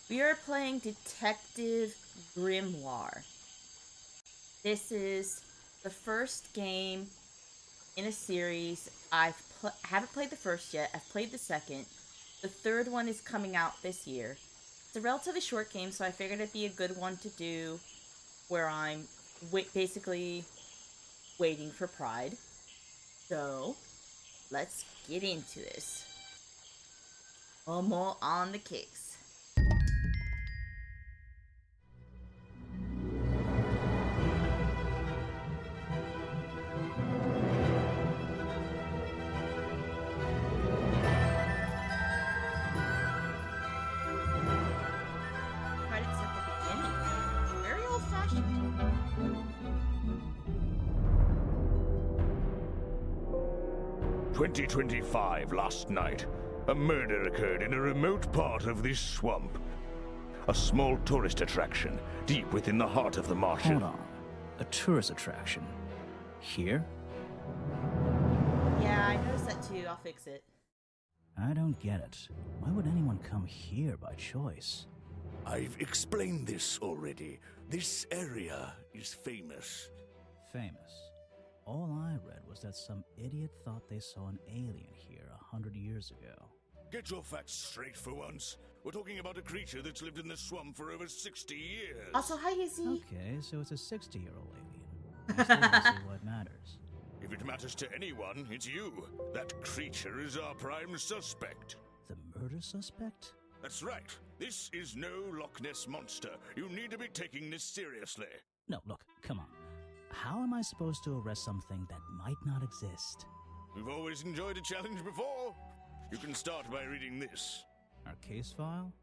We are playing Detective Grimoire. This is the first game in a series. Haven't played the first yet. I've played the second. The third one is coming out this year. It's a relatively short game, so I figured it'd be a good one to do where I'm basically waiting for Pride. So, let's get into this. More on the case. 2025 last night, a murder occurred in a remote part of this swamp. A small tourist attraction deep within the heart of the Martian. Hold on. A tourist attraction? Here? Yeah, I noticed that too. I'll fix it. I don't get it. Why would anyone come here by choice? I've explained this already. This area is famous. Famous. All I read was that some idiot thought they saw an alien here 100 years ago. Get your facts straight for once. We're talking about a creature that's lived in the swamp for over 60 years. Also, hi, Izzy. Okay, so it's a 60-year-old alien. I still don't see what matters. If it matters to anyone, it's you. That creature is our prime suspect. The murder suspect? That's right. This is no Loch Ness monster. You need to be taking this seriously. No, look, come on. How am I supposed to arrest something that might not exist? We've always enjoyed a challenge before. You can start by reading this. Our case file?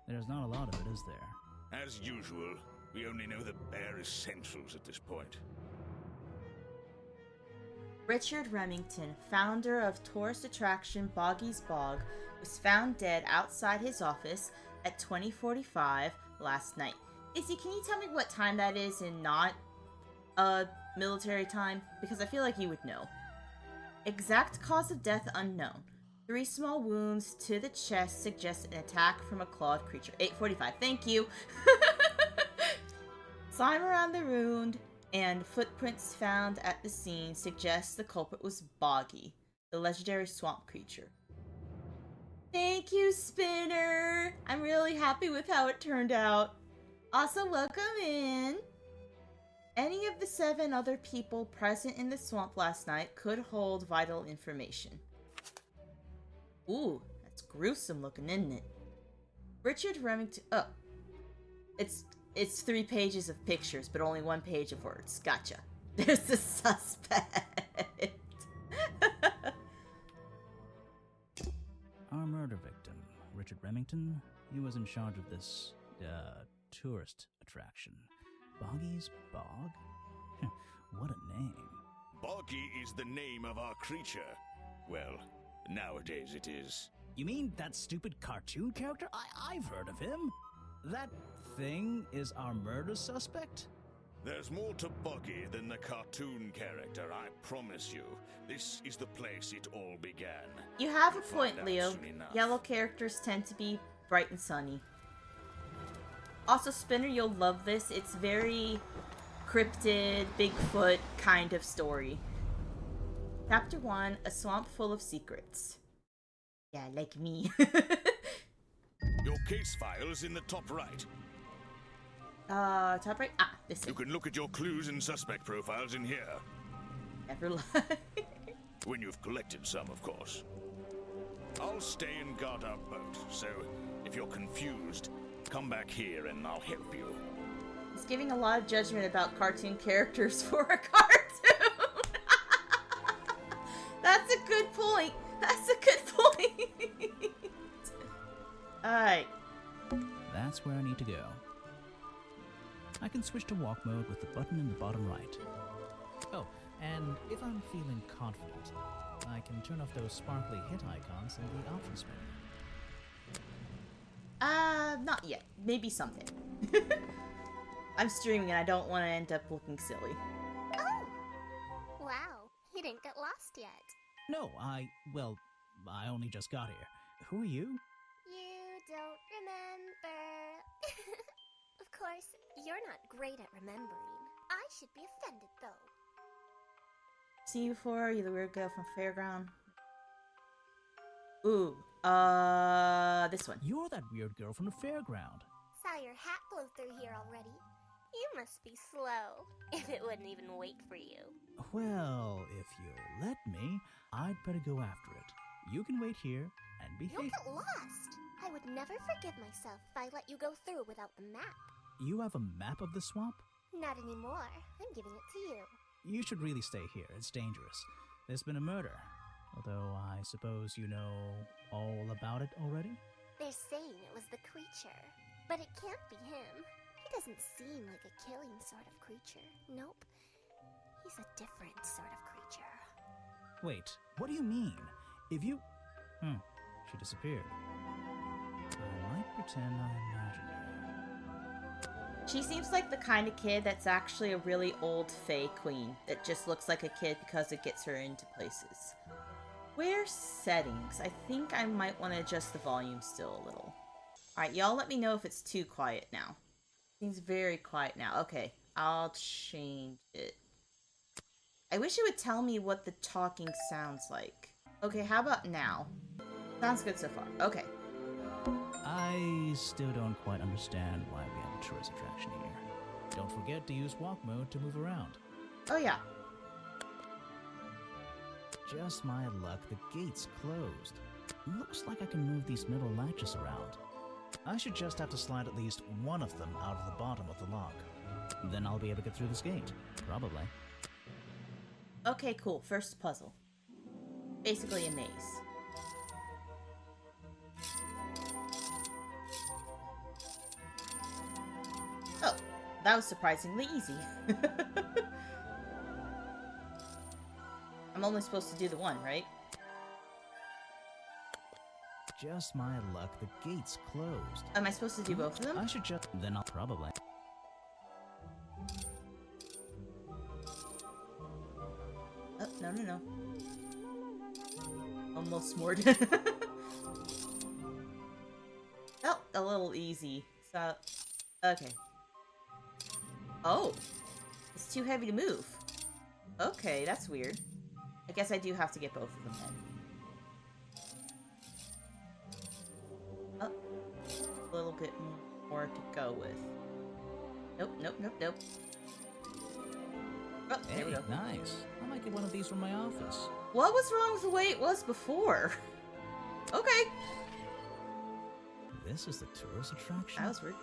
There's not a lot of it, is there? As usual, we only know the bare essentials at this point. Richard Remington, founder of tourist attraction Boggy's Bog, was found dead outside his office at 20:45 last night. Izzy, can you tell me what time that is and not military time? Because I feel like you would know. Exact cause of death unknown. 3 small wounds to the chest suggest an attack from a clawed creature. 8:45. Thank you. Slime around the wound and footprints found at the scene suggest the culprit was Boggy, the legendary swamp creature. Thank you, Spinner! I'm really happy with how it turned out. Also, welcome in! Any of the 7 other people present in the swamp last night could hold vital information. Ooh, that's gruesome looking, isn't it? Richard Remington... Oh. It's 3 pages of pictures, but only 1 page of words. Gotcha. There's the suspect. Our murder victim, Richard Remington, he was in charge of this, tourist attraction. Boggy's Bog? What a name. Boggy is the name of our creature. Well, nowadays it is. You mean that stupid cartoon character? I've heard of him. That thing is our murder suspect? There's more to Boggy than the cartoon character, I promise you. This is the place it all began. You have a You'll point, find out Leo. soon enough. Yellow characters tend to be bright and sunny. Also, Spinner, you'll love this. It's very cryptid, Bigfoot kind of story. Chapter 1, A Swamp Full of Secrets. Yeah, like me. Your case file's in the top right. Top right? Ah, this You one. can look at your clues and suspect profiles in here. Never lie. When you've collected some, of course. I'll stay and guard our boat, so if you're confused, come back here and I'll help you. He's giving a lot of judgment about cartoon characters for a cartoon. That's a good point. That's a good point. Alright. That's where I need to go. I can switch to walk mode with the button in the bottom right. Oh, and if I'm feeling confident, I can turn off those sparkly hit icons in the options menu. Not yet. Maybe someday. I'm streaming and I don't want to end up looking silly. Oh! Wow, you didn't get lost yet. No, I only just got here. Who are you? You don't not great at remembering. I should be offended, though. Seen you before? You the weird girl from Fairground? Ooh, this one. You're that weird girl from the fairground. Saw your hat blow through here already. You must be slow, if it wouldn't even wait for you. Well, if you'll let me, I'd better go after it. You can wait here and You'll behave. get lost. I would never forgive myself if I let you go through without the map. You have a map of the swamp? Not anymore. I'm giving it to you. You should really stay here. It's dangerous. There's been a murder. Although I suppose you know all about it already? They're saying it was the creature, but it can't be him. He doesn't seem like a killing sort of creature. Nope. He's a different sort of creature. Wait, what do you mean? If you... she disappeared. I might pretend I imagined her. She seems like the kind of kid that's actually a really old fae queen that just looks like a kid because it gets her into places. Where's settings? I think I might want to adjust the volume still a little. Alright, y'all let me know if it's too quiet now. Seems very quiet now. Okay, I'll change it. I wish it would tell me what the talking sounds like. Okay, how about now? Sounds good so far. Okay. I still don't quite understand why we have a tourist attraction here. Don't forget to use walk mode to move around. Oh yeah. Just my luck, the gate's closed. Looks like I can move these metal latches around. I should just have to slide at least one of them out of the bottom of the lock. Then I'll be able to get through this gate. Probably. Okay, cool. First puzzle. Basically a maze. Oh, that was surprisingly easy. I'm only supposed to do the one, right? Just my luck, the gate's closed. Am I supposed to do both of them? I should just... Then I'll probably... Oh, no. Almost moored. Oh, a little easy. So, okay. Oh, it's too heavy to move. Okay, that's weird. I guess I do have to get both of them then. Oh, a little bit more to go with. Nope. Oh, there we go. Nice. I might get one of these from my office. What was wrong with the way it was before? Okay. This is the tourist attraction? That was weird.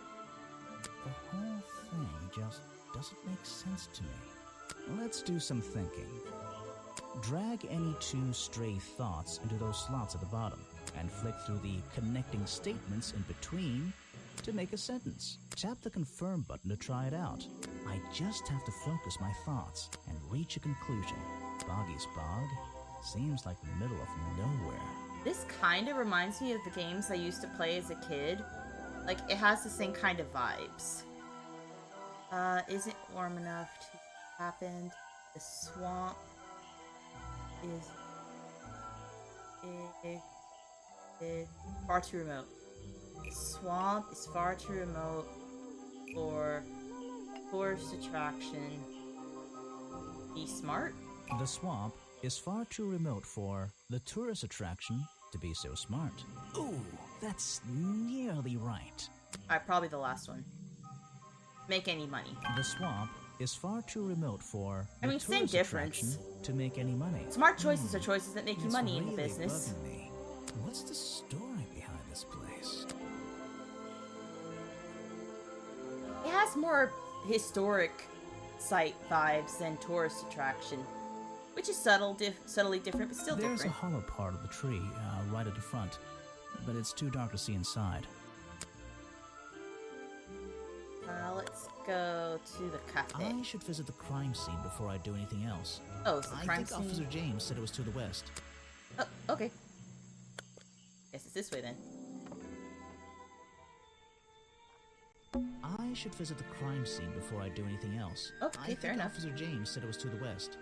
The whole thing just doesn't make sense to me. Let's do some thinking. Drag any two stray thoughts into those slots at the bottom and flick through the connecting statements in between to make a sentence. Tap the confirm button to try it out. I just have to focus my thoughts and reach a conclusion. Boggy's Bog seems like the middle of nowhere. This kind of reminds me of the games I used to play as a kid. Like, it has the same kind of vibes. Isn't warm enough to happen. The swamp is far too remote. The swamp is far too remote for tourist attraction. Be smart? The swamp is far too remote for the tourist attraction to be so smart. Ooh, that's nearly right. Alright, probably the last one. Make any money. The swamp is far too remote for I mean, same difference. to make any money. Smart choices are choices that make you It's money in the really business. bugging me. What's the story behind this place? It has more historic site vibes than tourist attraction, which is subtly different, but still There's different. a hollow part of the tree right at the front, but it's too dark to see inside. Let's go to the cafe. I should visit the crime scene before I do anything else. Oh, it's the I crime think scene. Officer James said it was to the west. Oh, okay. Guess it's this way then. I should visit the crime scene before I do anything else. Okay, I fair think enough. Officer James said it was to the west.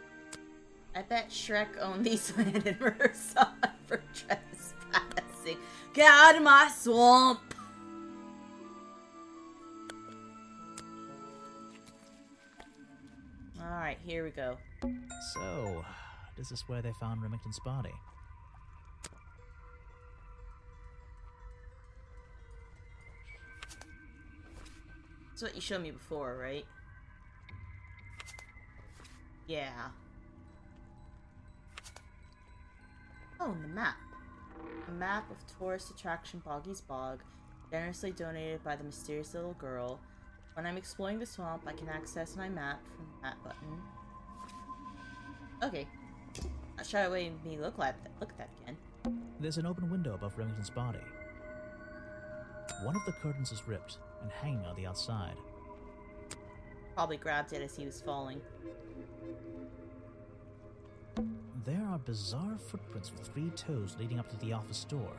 I bet Shrek owned these land in Riverside for trespassing. Get out of my swamp! Alright, here we go. So, this is where they found Remington's body. That's what you showed me before, right? Yeah. Oh, and the map. A map of tourist attraction Boggy's Bog, generously donated by the mysterious little girl. When I'm exploring the swamp, I can access my map from the map button. Okay. Not sure what made me look at that again. There's an open window above Remington's body. One of the curtains is ripped and hanging on the outside. Probably grabbed it as he was falling. There are bizarre footprints with 3 toes leading up to the office door.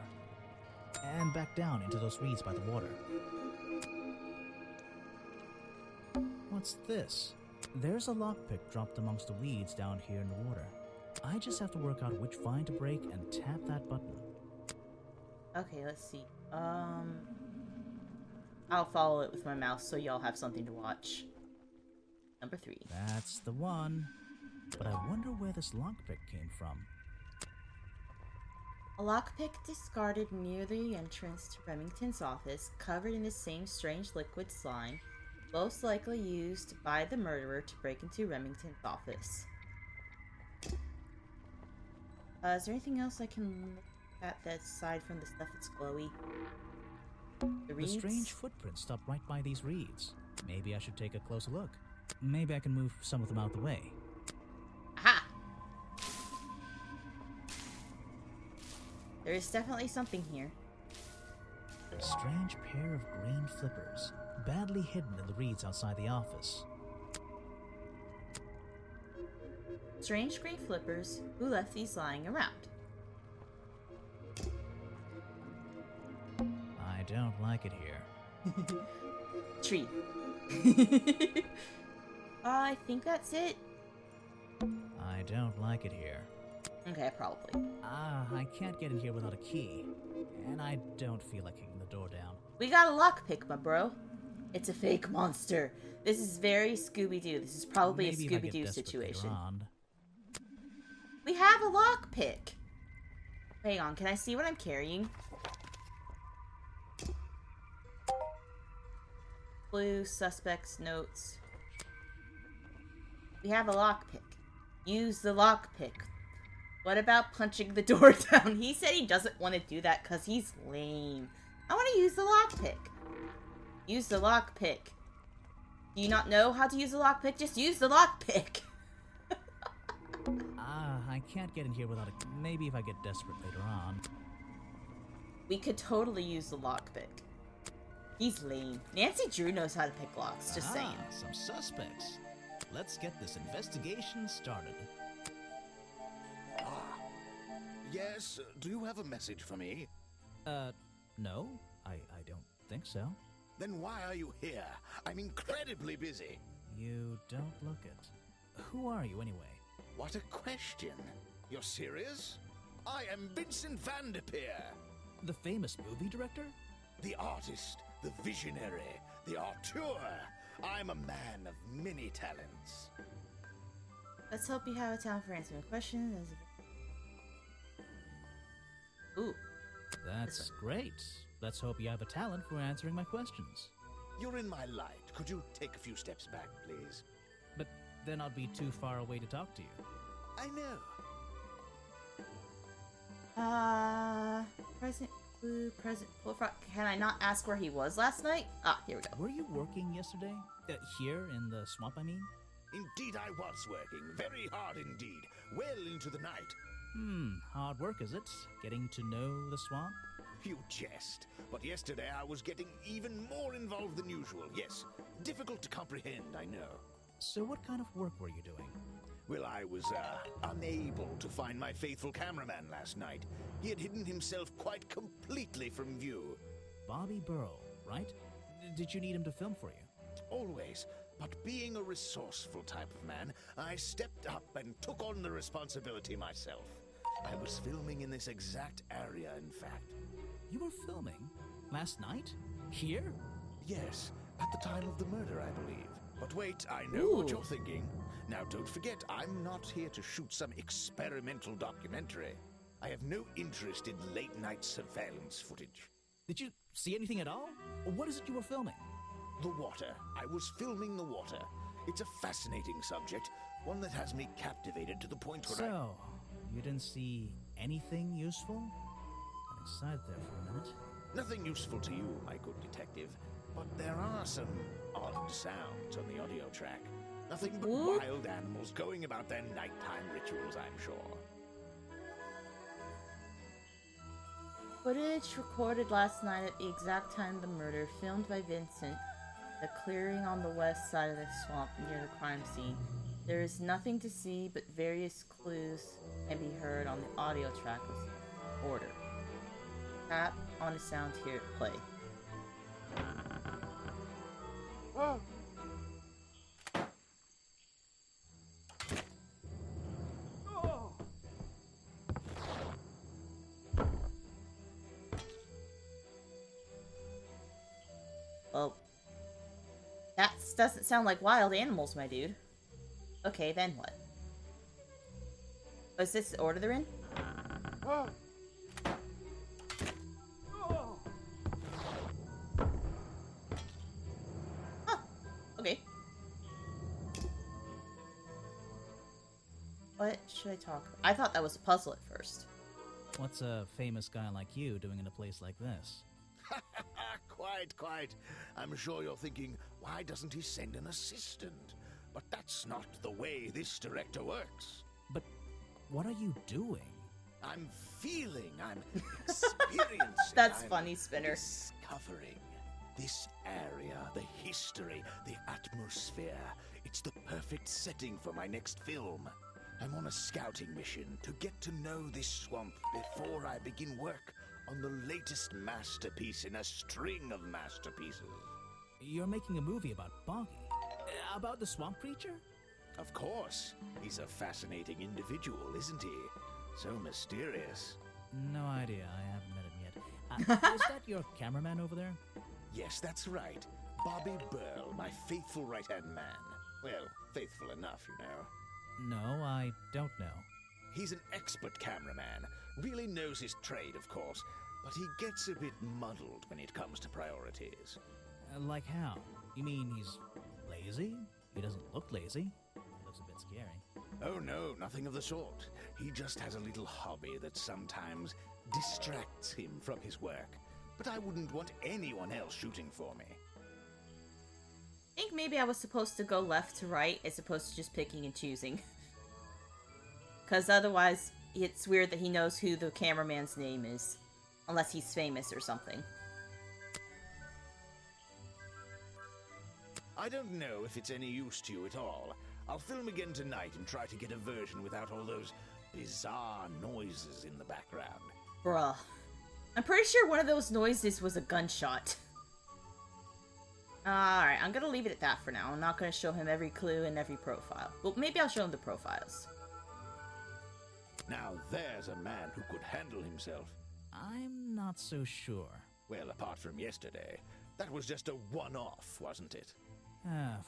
And back down into those reeds by the water. What's this? There's a lockpick dropped amongst the weeds down here in the water. I just have to work out which vine to break and tap that button. Okay, let's see. I'll follow it with my mouse so y'all have something to watch. Number 3. That's the one. But I wonder where this lockpick came from. A lockpick discarded near the entrance to Remington's office, covered in the same strange liquid slime, most likely used by the murderer to break into Remington's office. Is there anything else I can look at that's aside from the stuff that's glowy? The reeds? The strange footprints stop right by these reeds. Maybe I should take a closer look. Maybe I can move some of them out of the way. Aha! There is definitely something here. A strange pair of green flippers, badly hidden in the reeds outside the office. Strange green flippers. Who left these lying around? I don't like it here. Tree. I think that's it. I don't like it here. Okay, probably. I can't get in here without a key. And I don't feel like kicking the door down. We got a lockpick, my bro. It's a fake monster. This is very Scooby-Doo. This is probably Maybe a if I get Scooby-Doo desperate situation. later on. We have a lockpick. Hang on, can I see what I'm carrying? Blue, suspects, notes. We have a lockpick. Use the lockpick. What about punching the door down? He said he doesn't want to do that because he's lame. I want to use the lockpick. Use the lockpick. Do you not know how to use the lockpick? Just use the lockpick. I can't get in here without a... Maybe if I get desperate later on. We could totally use the lockpick. He's lame. Nancy Drew knows how to pick locks, just saying. Some suspects. Let's get this investigation started. Yes, do you have a message for me? No, I don't think so. Then why are you here? I'm incredibly busy. You don't look it. Who are you anyway? What a question. You're serious? I am Vincent Van de Peer. The famous movie director? The artist, the visionary, the auteur. I'm a man of many talents. Let's hope you have a time for answering a question. Ooh. That's great. Let's hope you have a talent for answering my questions. You're in my light. Could you take a few steps back, please? But then I'd be too far away to talk to you. I know. Present clue, present bullfrog. Can I not ask where he was last night? Ah, here we go. Were you working yesterday? Here in the swamp, I mean? Indeed I was working. Very hard indeed. Well into the night. Hard work, is it? Getting to know the swamp? You jest. But yesterday I was getting even more involved than usual. Yes. Difficult to comprehend, I know. So what kind of work were you doing? Well, I was, unable to find my faithful cameraman last night. He had hidden himself quite completely from view. Bobby Burrow, right? Did you need him to film for you? Always. But being a resourceful type of man, I stepped up and took on the responsibility myself. I was filming in this exact area, in fact. You were filming? Last night? Here? Yes, at the time of the murder, I believe. But wait, I know what you're thinking. Now, don't forget, I'm not here to shoot some experimental documentary. I have no interest in late-night surveillance footage. Did you see anything at all? What is it you were filming? The water. I was filming the water. It's a fascinating subject, one that has me captivated to the point where So, you didn't see anything useful? Got excited there for a minute. Nothing useful to you, my good detective, but there are some odd sounds on the audio track. Nothing but What? wild animals going about their nighttime rituals, I'm sure. Footage recorded last night at the exact time of the murder, filmed by Vincent, the clearing on the west side of the swamp near the crime scene. There is nothing to see, but various clues can be heard on the audio track with order. Tap on the sound here at play. Well, that doesn't sound like wild animals, my dude. Okay, then what? Oh, is this the order they're in? Huh. Okay. What should I talk about? I thought that was a puzzle at first. What's a famous guy like you doing in a place like this? Quite. I'm sure you're thinking, why doesn't he send an assistant? But that's not the way this director works. But what are you doing? I'm feeling, I'm experiencing. That's I'm funny, Spinner. Discovering this area, the history, the atmosphere. It's the perfect setting for my next film. I'm on a scouting mission to get to know this swamp before I begin work on the latest masterpiece in a string of masterpieces. You're making a movie about Boggy? About the swamp creature? Of course. He's a fascinating individual, isn't he? So mysterious. No idea, I haven't met him yet. Is that your cameraman over there? Yes, that's right. Bobby Burl, my faithful right-hand man. Well, faithful enough, you know. No, I don't know. He's an expert cameraman. Really knows his trade, of course. But he gets a bit muddled when it comes to priorities. Like how? You mean he's lazy? He doesn't look lazy. He looks a bit scary. Oh no, nothing of the sort. He just has a little hobby that sometimes distracts him from his work. But I wouldn't want anyone else shooting for me. I think maybe I was supposed to go left to right as opposed to just picking and choosing. Because otherwise, it's weird that he knows who the cameraman's name is. Unless he's famous or something. I don't know if it's any use to you at all. I'll film again tonight and try to get a version without all those bizarre noises in the background. Bruh. I'm pretty sure one of those noises was a gunshot. Alright, I'm gonna leave it at that for now. I'm not gonna show him every clue and every profile. Well, maybe I'll show him the profiles. Now there's a man who could handle himself. I'm not so sure. Well, apart from yesterday, that was just a one-off, wasn't it?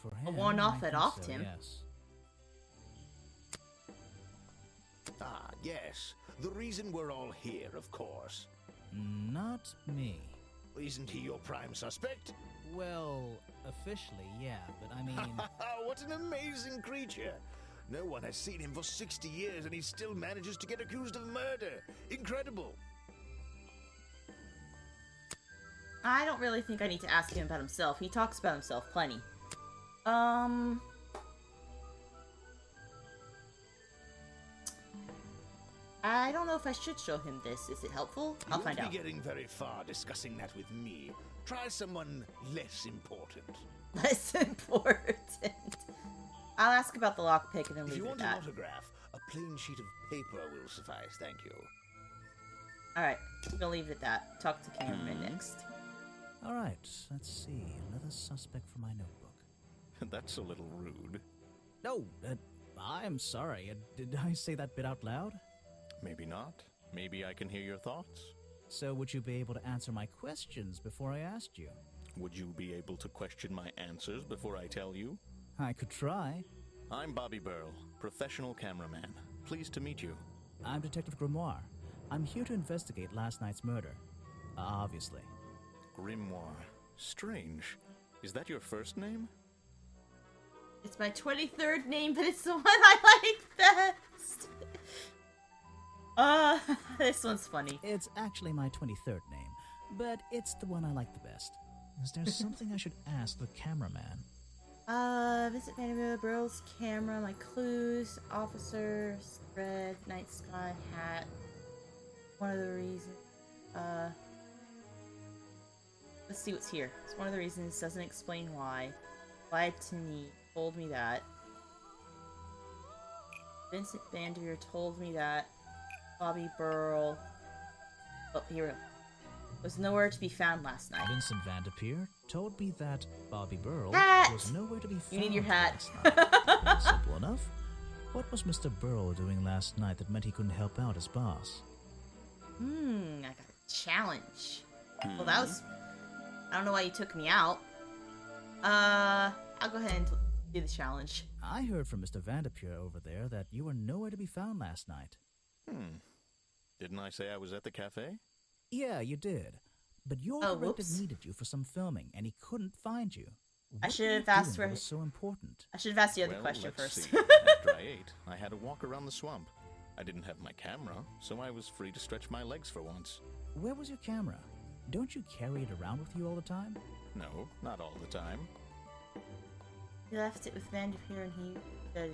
For him, one-off I that think offed so, him. Yes. Ah, yes. The reason we're all here, of course. Not me. Isn't he your prime suspect? Well, officially, yeah, but I mean... What an amazing creature! No one has seen him for 60 years and he still manages to get accused of murder. Incredible! I don't really think I need to ask him about himself. He talks about himself plenty. I don't know if I should show him this. Is it helpful? I'll find out. You won't be getting very far discussing that with me. Try someone less important. Less important. I'll ask about the lockpick and then If leave you it want at an that. autograph, a plain sheet of paper will suffice, thank you. Alright, I'm gonna leave it at that. Talk to cameraman next. Alright, let's see. Another suspect for my notebook. That's a little rude. No, I'm sorry. Did I say that bit out loud? Maybe not. Maybe I can hear your thoughts. So would you be able to answer my questions before I asked you? Would you be able to question my answers before I tell you? I could try. I'm Bobby Burl, professional cameraman. Pleased to meet you. I'm Detective Grimoire. I'm here to investigate last night's murder. Obviously. Grimoire. Strange. Is that your first name? It's my 23rd name, but it's the one I like best. This one's funny. It's actually my 23rd name, but it's the one I like the best. Is there something I should ask the cameraman? Visit Vanderbilt, Burl's camera, my clues, officer, red, night sky, hat. One of the reasons, let's see what's here. It's one of the reasons, doesn't explain why. Lied to me, told me that. Vincent Vanderveer told me that. Bobby Burl. Oh, here we go. Was nowhere to be found last night. Vincent Vanderpeer told me that Bobby Burl Hat! was nowhere to be found. You need your hat. last night. Simple enough. What was Mr. Burl doing last night that meant he couldn't help out his boss? I got a challenge. Well, that was... I don't know why you took me out. I'll go ahead and do the challenge. I heard from Mr. Vanderpeer over there that you were nowhere to be found last night. Didn't I say I was at the cafe? Yeah, you did. But your director whoops. needed you for some filming, and he couldn't find you. I What should were you have asked doing for... that was so important. I should have asked the other Well, question let's first. see. After I ate, I had to walk around the swamp. I didn't have my camera, so I was free to stretch my legs for once. Where was your camera? Don't you carry it around with you all the time? No, not all the time. He left it with Vanderpeer and he said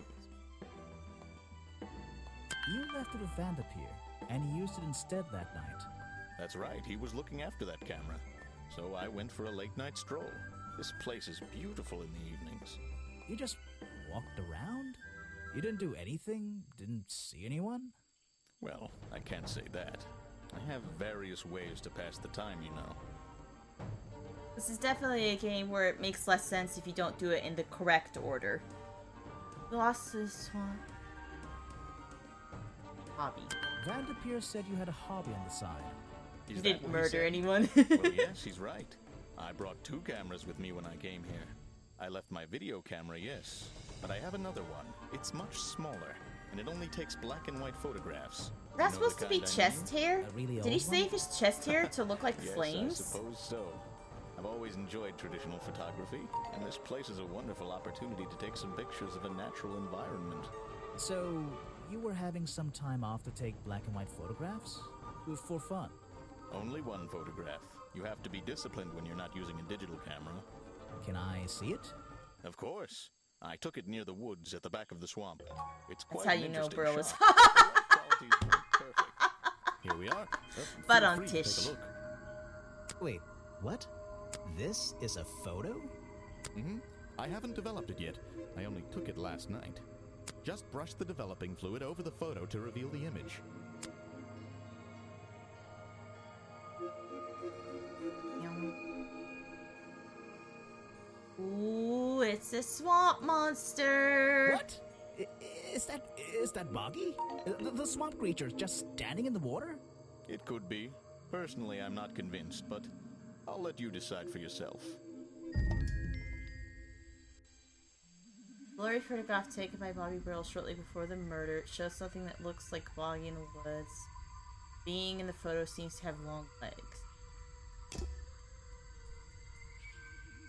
You left it with Vanderpeer, and he used it instead that night. That's right, he was looking after that camera. So I went for a late-night stroll. This place is beautiful in the evenings. You just walked around? You didn't do anything? Didn't see anyone? Well, I can't say that. I have various ways to pass the time, you know. This is definitely a game where it makes less sense if you don't do it in the correct order. Lost his swamp. Hobby. Vanderpeer said you had a hobby on the side. Is You that didn't what he murder said? anyone. Well, yes, he's right. I brought 2 cameras with me when I came here. I left my video camera, yes, but I have another one. It's much smaller, and it only takes black and white photographs. Is that You know the supposed to be kind I chest mean? hair? A really Did he old save one? his chest hair to look like Yes, flames? I suppose so. I've always enjoyed traditional photography, and this place is a wonderful opportunity to take some pictures of a natural environment. So, you were having some time off to take black and white photographs? For fun? Only one photograph. You have to be disciplined when you're not using a digital camera. Can I see it? Of course. I took it near the woods at the back of the swamp. It's quite how an you know interesting Burl is shot. The light quality's not perfect. Here we are. But Feel on free to take Tish. a look. Wait, what? This is a photo? I haven't developed it yet. I only took it last night. Just brush the developing fluid over the photo to reveal the image. Ooh, it's a swamp monster. What? Is that Boggy? The swamp creature just standing in the water? It could be. Personally, I'm not convinced, but I'll let you decide for yourself. Blurry photograph taken by Bobby Burl shortly before the murder. It shows something that looks like Boggy in the woods. Being in the photo seems to have long legs.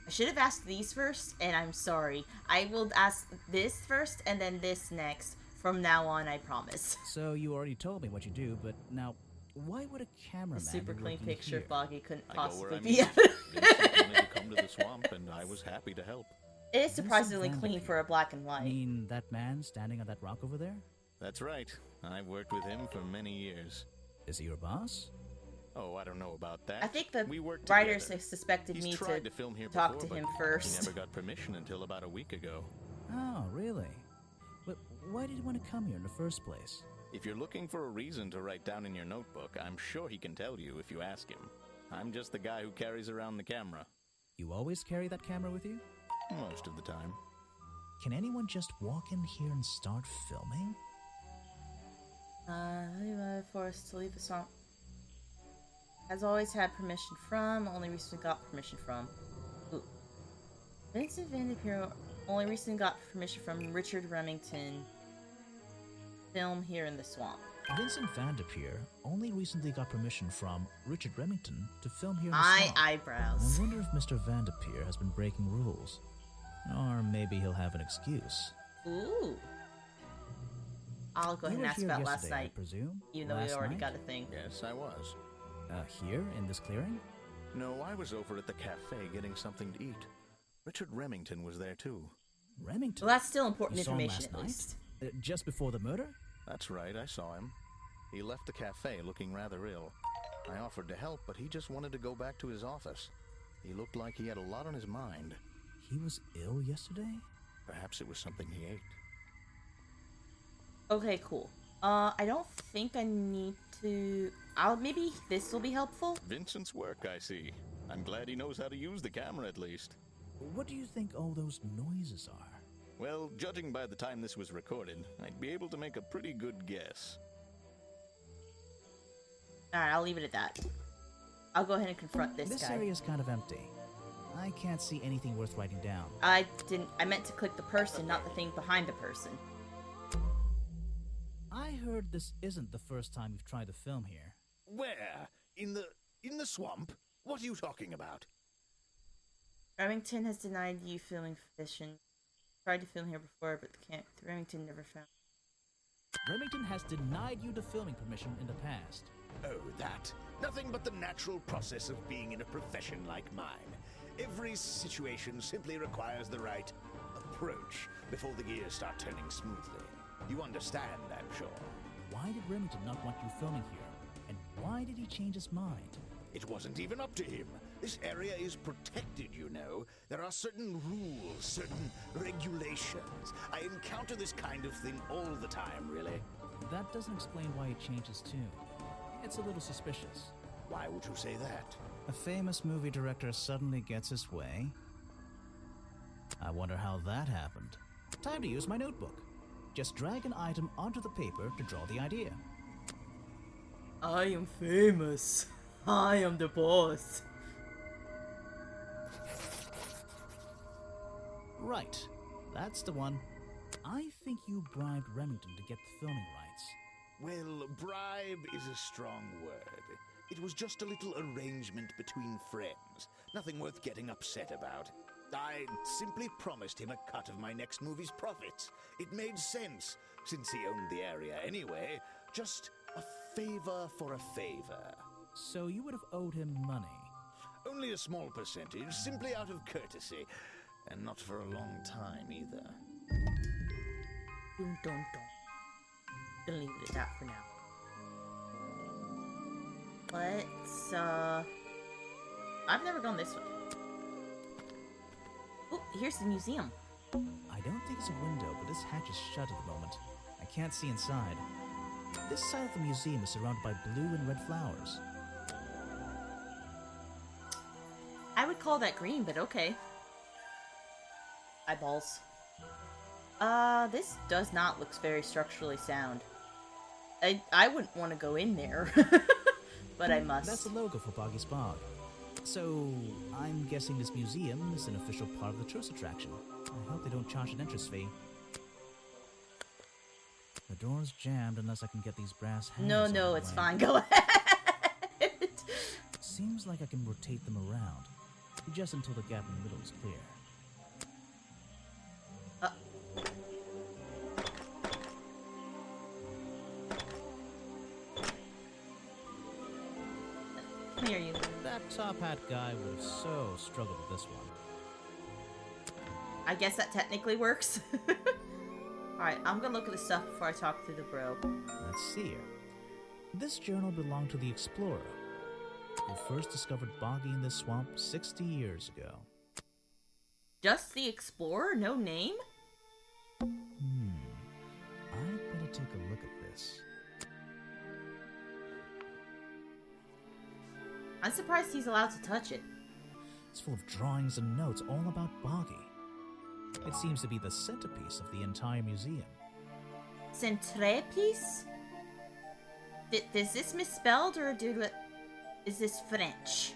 I should have asked these first, and I'm sorry. I will ask this first and then this next. From now on, I promise. So you already told me what you do, but now, why would a A cameraman super be clean working picture here? of Boggy couldn't I go where possibly I be. meet. Vincent wanted to come to the swamp, and I was happy to help. It is surprisingly Vincent clean Vanderpeer. for a black and I white. mean, that man standing on that rock over there? That's right. I've worked with him for many years. Is he your boss? Oh, I don't know about that. I think the we worked writers together. suspected He's me tried to to film here talk before, to him but first. He never got permission until about a week ago. Oh, really? But why did you want to come here in the first place? If you're looking for a reason to write down in your notebook, I'm sure he can tell you if you ask him. I'm just the guy who carries around the camera. You always carry that camera with you? Most of the time. Can anyone just walk in here and start filming? Forced to leave the swamp. Has always had permission from, only recently got permission from. Ooh. Vincent Vanderpeer Only recently got permission from Richard Remington. Film here in the swamp. Vincent Van de Peer only recently got permission from Richard Remington to film here in the My swamp. eyebrows. I wonder if Mr. Van de Peer has been breaking rules. Or maybe he'll have an excuse. Ooh. I'll go ahead and You were ask here about last yesterday, I night, presume? even though we Last already night? got a thing. Yes, I was. Here, in this clearing? No, I was over at the cafe getting something to eat. Richard Remington was there too. Remington? Well, that's still important You saw him information, last at night? least. Just before the murder? That's right, I saw him. He left the cafe looking rather ill. I offered to help, but he just wanted to go back to his office. He looked like he had a lot on his mind. He was ill yesterday? Perhaps it was something he ate. Okay, cool. I don't think I need to... maybe this will be helpful? Vincent's work, I see. I'm glad he knows how to use the camera at least. What do you think all those noises are? Well, judging by the time this was recorded, I'd be able to make a pretty good guess. Alright, I'll leave it at that. I'll go ahead and confront this This guy. area's kind of empty. I can't see anything worth writing down. I meant to click the person, not the thing behind the person. I heard this isn't the first time you've tried to film here. Where? In the swamp? What are you talking about? Remington has denied you filming fishing. Tried to film here before, but Remington never found. Remington has denied you the filming permission in the past. Oh, that. Nothing but the natural process of being in a profession like mine. Every situation simply requires the right approach before the gears start turning smoothly. You understand, I'm sure. Why did Remington not want you filming here? And why did he change his mind? It wasn't even up to him. This area is protected, you know. There are certain rules, certain regulations. I encounter this kind of thing all the time, really. That doesn't explain why he changed his tune. It's a little suspicious. Why would you say that? A famous movie director suddenly gets his way. I wonder how that happened. Time to use my notebook. Just drag an item onto the paper to draw the idea. I am famous. I am the boss. Right. That's the one. I think you bribed Remington to get the filming rights. Well, bribe is a strong word. It was just a little arrangement between friends. Nothing worth getting upset about. I simply promised him a cut of my next movie's profits. It made sense, since he owned the area anyway. Just a favor for a favor. So you would have owed him money. Only a small percentage, simply out of courtesy. And not for a long time, either. Dun dun dun. Gonna leave it at that for now. Let's, I've never gone this way. Oh, here's the museum. I don't think it's a window, but this hatch is shut at the moment. I can't see inside. This side of the museum is surrounded by blue and red flowers. I would call that green, but okay. Eyeballs. This does not look very structurally sound. I wouldn't want to go in there, but I must. That's the logo for Boggy's Bog. So, I'm guessing this museum is an official part of the tourist attraction. I hope they don't charge an entrance fee. The door's jammed unless I can get these brass handles No, out of no, the it's way. fine. Go ahead. Seems like I can rotate them around, just until the gap in the middle is clear. Come here, you. That top hat guy would have so struggled with this one. I guess that technically works. Alright, I'm gonna look at the stuff before I talk to the bro. Let's see here. This journal belonged to the explorer, who first discovered Boggy in this swamp 60 years ago. Just the explorer? No name? I'd better take a look at this. I'm surprised he's allowed to touch it. It's full of drawings and notes all about Boggy. It seems to be the centerpiece of the entire museum. Centrepiece? Is this misspelled or is this French?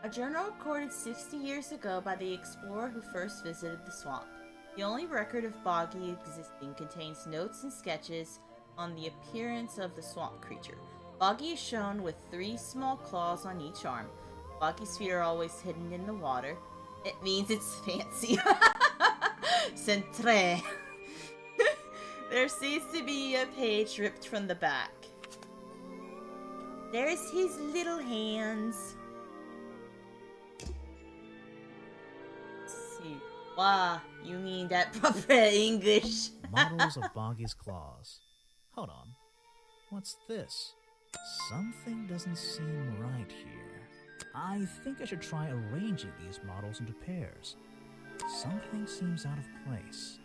A journal recorded 60 years ago by the explorer who first visited the swamp. The only record of Boggy existing contains notes and sketches on the appearance of the swamp creature. Boggy is shown with 3 small claws on each arm. Boggy's feet are always hidden in the water. It means it's fancy. Centre. There seems to be a page ripped from the back. There's his little hands. Let's see. Wow, you mean that proper English? Models of Boggy's claws. Hold on. What's this? Something doesn't seem right here. I think I should try arranging these models into pairs. Something seems out of place.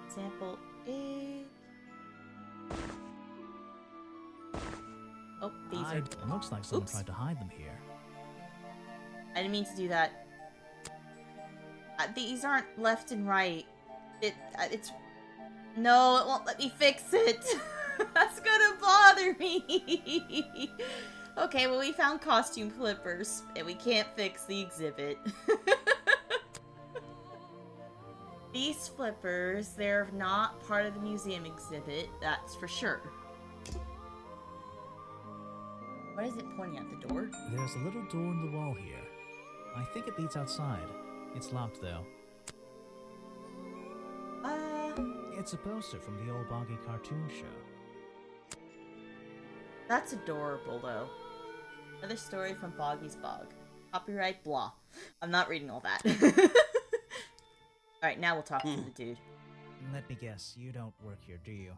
Example is... Oh, these are... Looks like someone Oops. tried to hide them here. I didn't mean to do that. These aren't left and right. It's... No, it won't let me fix it. That's gonna bother me. Okay, well, we found costume flippers, and we can't fix the exhibit. These flippers, they're not part of the museum exhibit, that's for sure. What is it pointing at? The door? There's a little door in the wall here. I think it leads outside. It's locked, though. It's a poster from the old Boggy cartoon show. That's adorable, though. Another story from Boggy's Bog. Copyright blah. I'm not reading all that. Alright, now we'll talk to the dude. Let me guess, you don't work here, do you?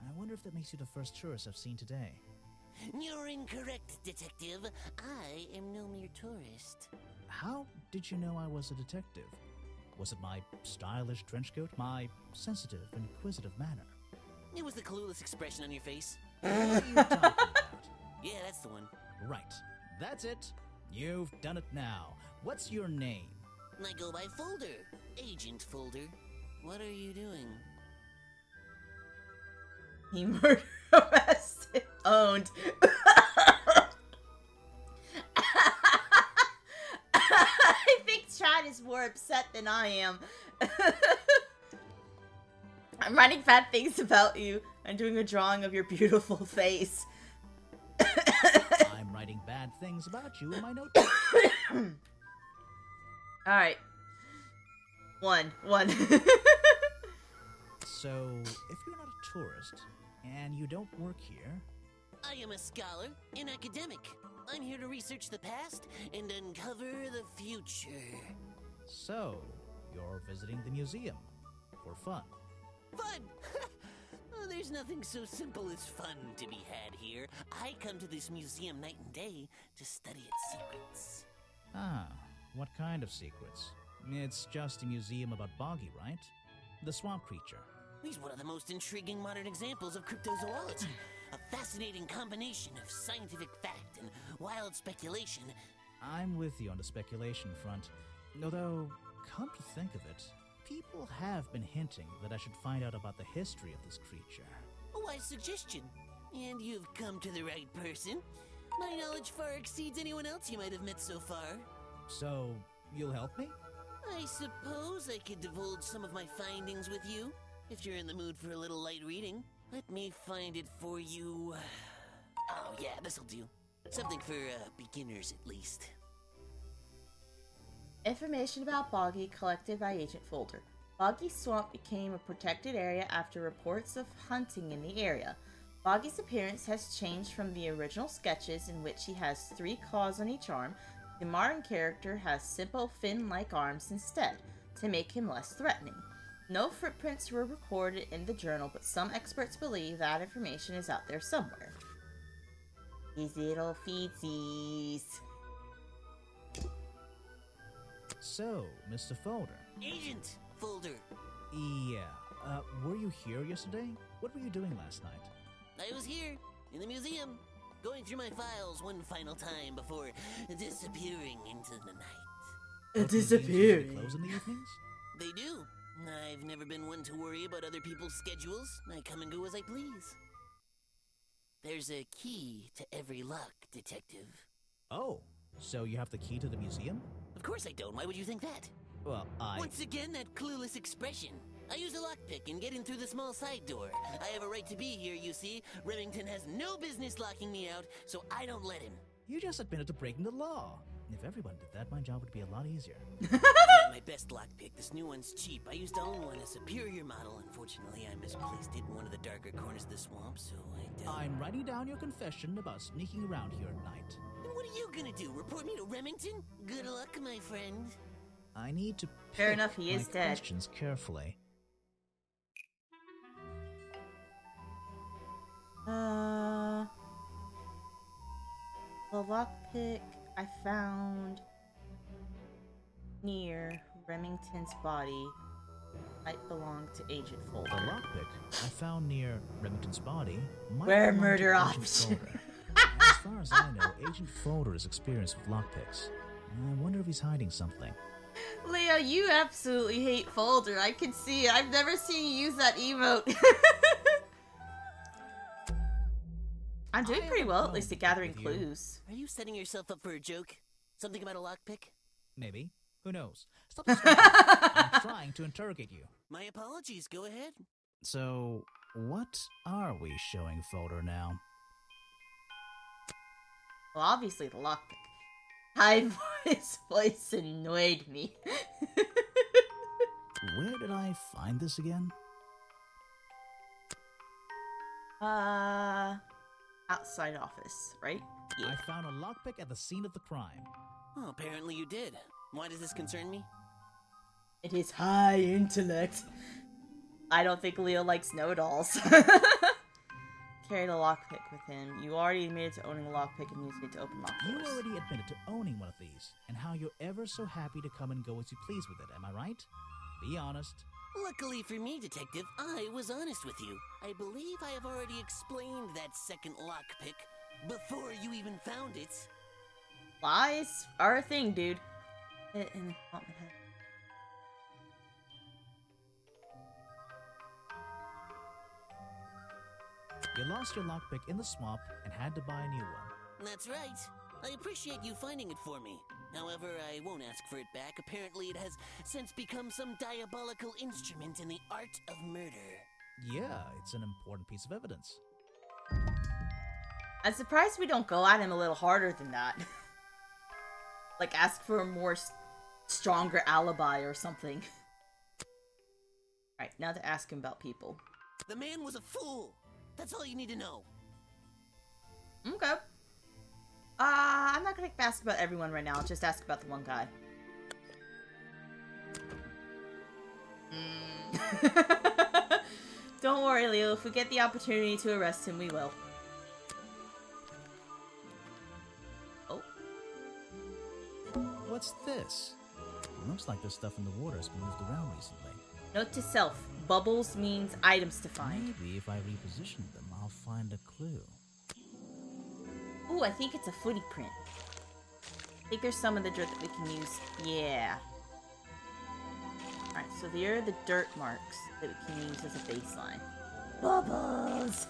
I wonder if that makes you the first tourist I've seen today. You're incorrect, detective. I am no mere tourist. How did you know I was a detective? Was it my stylish trench coat, my sensitive, inquisitive manner? It was the clueless expression on your face. What are you talking about? Yeah, that's the one. Right, that's it. You've done it now. What's your name? I go by Folder. Agent Folder. What are you doing? He murdered, arrested, owned. I think Chad is more upset than I am. I'm writing bad things about you. I'm doing a drawing of your beautiful face. I'm writing bad things about you in my notebook. Alright. One. So, if you're not a tourist, and you don't work here, I am a scholar, an academic. I'm here to research the past and uncover the future. so you're visiting the museum for fun. Fun! Oh, there's nothing so simple as fun to be had here. I come to this museum night and day to study its secrets. Ah, what kind of secrets? It's just a museum about Boggy, right? The swamp creature. He's one of the most intriguing modern examples of cryptozoology. A fascinating combination of scientific fact and wild speculation. I'm with you on the speculation front. Although, come to think of it, people have been hinting that I should find out about the history of this creature. A wise suggestion. And you've come to the right person. My knowledge far exceeds anyone else you might have met so far. So, you'll help me? I suppose I could divulge some of my findings with you, if you're in the mood for a little light reading. Let me find it for you. Oh yeah, this'll do. Something for beginners at least. Information about Boggy collected by Agent Folder. Boggy Swamp became a protected area after reports of hunting in the area. Boggy's appearance has changed from the original sketches in which he has 3 claws on each arm. The modern character has simple fin-like arms instead, to make him less threatening. No footprints were recorded in the journal, but some experts believe that information is out there somewhere. These little feetsies. So, Mr. Folder. Agent Folder. Yeah, were you here yesterday? What were you doing last night? I was here, in the museum, going through my files one final time before disappearing into the night. Don't museums usually close in the evenings? They do. I've never been one to worry about other people's schedules. I come and go as I please. There's a key to every lock, detective. Oh, So you have the key to the museum? Of course I don't. Why would you think that? Well, Once again, that clueless expression. I use a lockpick and get in through the small side door. I have a right to be here, you see. Remington has no business locking me out, so I don't let him. You just admitted to breaking the law. If everyone did that, my job would be a lot easier. Not my best lockpick. This new one's cheap. I used to own one, a superior model. Unfortunately, I misplaced it in one of the darker corners of the swamp, so I'm writing down your confession about sneaking around here at night. Then what are you gonna do? Report me to Remington? Good luck, my friend. I need to Fair pick enough, he is my dead. questions carefully. The lockpick I found near Remington's body might belong to Agent The Folder. lockpick I found near Remington's body might Where belong to murder Agent option. Folder. As far as I know, Agent Folder is experienced with lockpicks. I wonder if he's hiding something. Leo, you absolutely hate Folder. I can see it. I've never seen you use that emote. I'm doing pretty well, at least at gathering with you. clues. Are you setting yourself up for a joke? Something about a lockpick? Maybe. Who knows? Stop distracting me. I'm trying to interrogate you. My apologies. Go ahead. So, what are we showing Folder now? Well, obviously the lockpick. His voice annoyed me. Where did I find this again? Outside office, right? Yeah. I found a lockpick at the scene of the crime. Oh, apparently you did. Why does this concern me? It is high intellect. I don't think Leo likes know-it-alls. Carried a lockpick with him. You already admitted to owning a lockpick and using it to open locked You doors. already admitted to owning one of these, and how you're ever so happy to come and go as you please with it, am I right? Be honest. Luckily for me, Detective, I was honest with you. I believe I have already explained that second lockpick before you even found it. Lies are a thing, dude. In the apartment head. You lost your lockpick in the swamp and had to buy a new one. That's right. I appreciate you finding it for me. However, I won't ask for it back. Apparently, it has since become some diabolical instrument in the art of murder. Yeah, it's an important piece of evidence. I'm surprised we don't go at him a little harder than that. Like, ask for a more stronger alibi or something. Alright, now to ask him about people. The man was a fool. That's all you need to know. Okay. I'm not gonna ask about everyone right now. I'll just ask about the one guy. Don't worry, Leo. If we get the opportunity to arrest him, we will. Oh. What's this? Looks like this stuff in the water has been moved around recently. Note to self. Bubbles means items to find. Maybe if I reposition them, I'll find a clue. Ooh, I think it's a footy print. I think there's some of the dirt that we can use. Yeah. Alright, so there are the dirt marks that we can use as a baseline. Bubbles!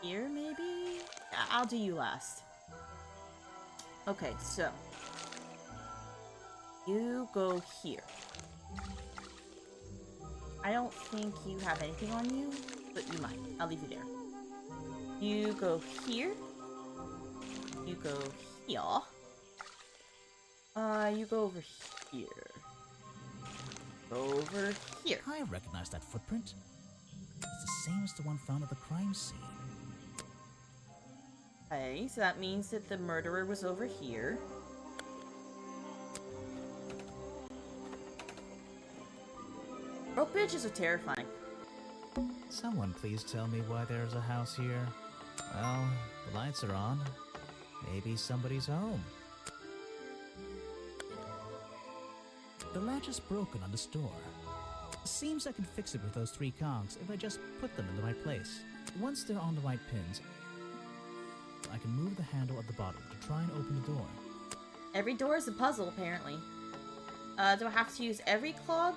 Here maybe? I'll do you last. Okay, so. You go here. I don't think you have anything on you, but you might. I'll leave you there. You go here. You go here. You go over here. Go over here. I recognize that footprint. It's the same as the one found at the crime scene. Okay, so that means that the murderer was over here. Rope bridges are terrifying. Someone please tell me why there's a house here. Well, the lights are on. Maybe somebody's home. The latch is broken on this door. Seems I can fix it with those 3 cogs if I just put them in the right place. Once they're on the right pins, I can move the handle at the bottom to try and open the door. Every door is a puzzle, apparently. Do I have to use every clog?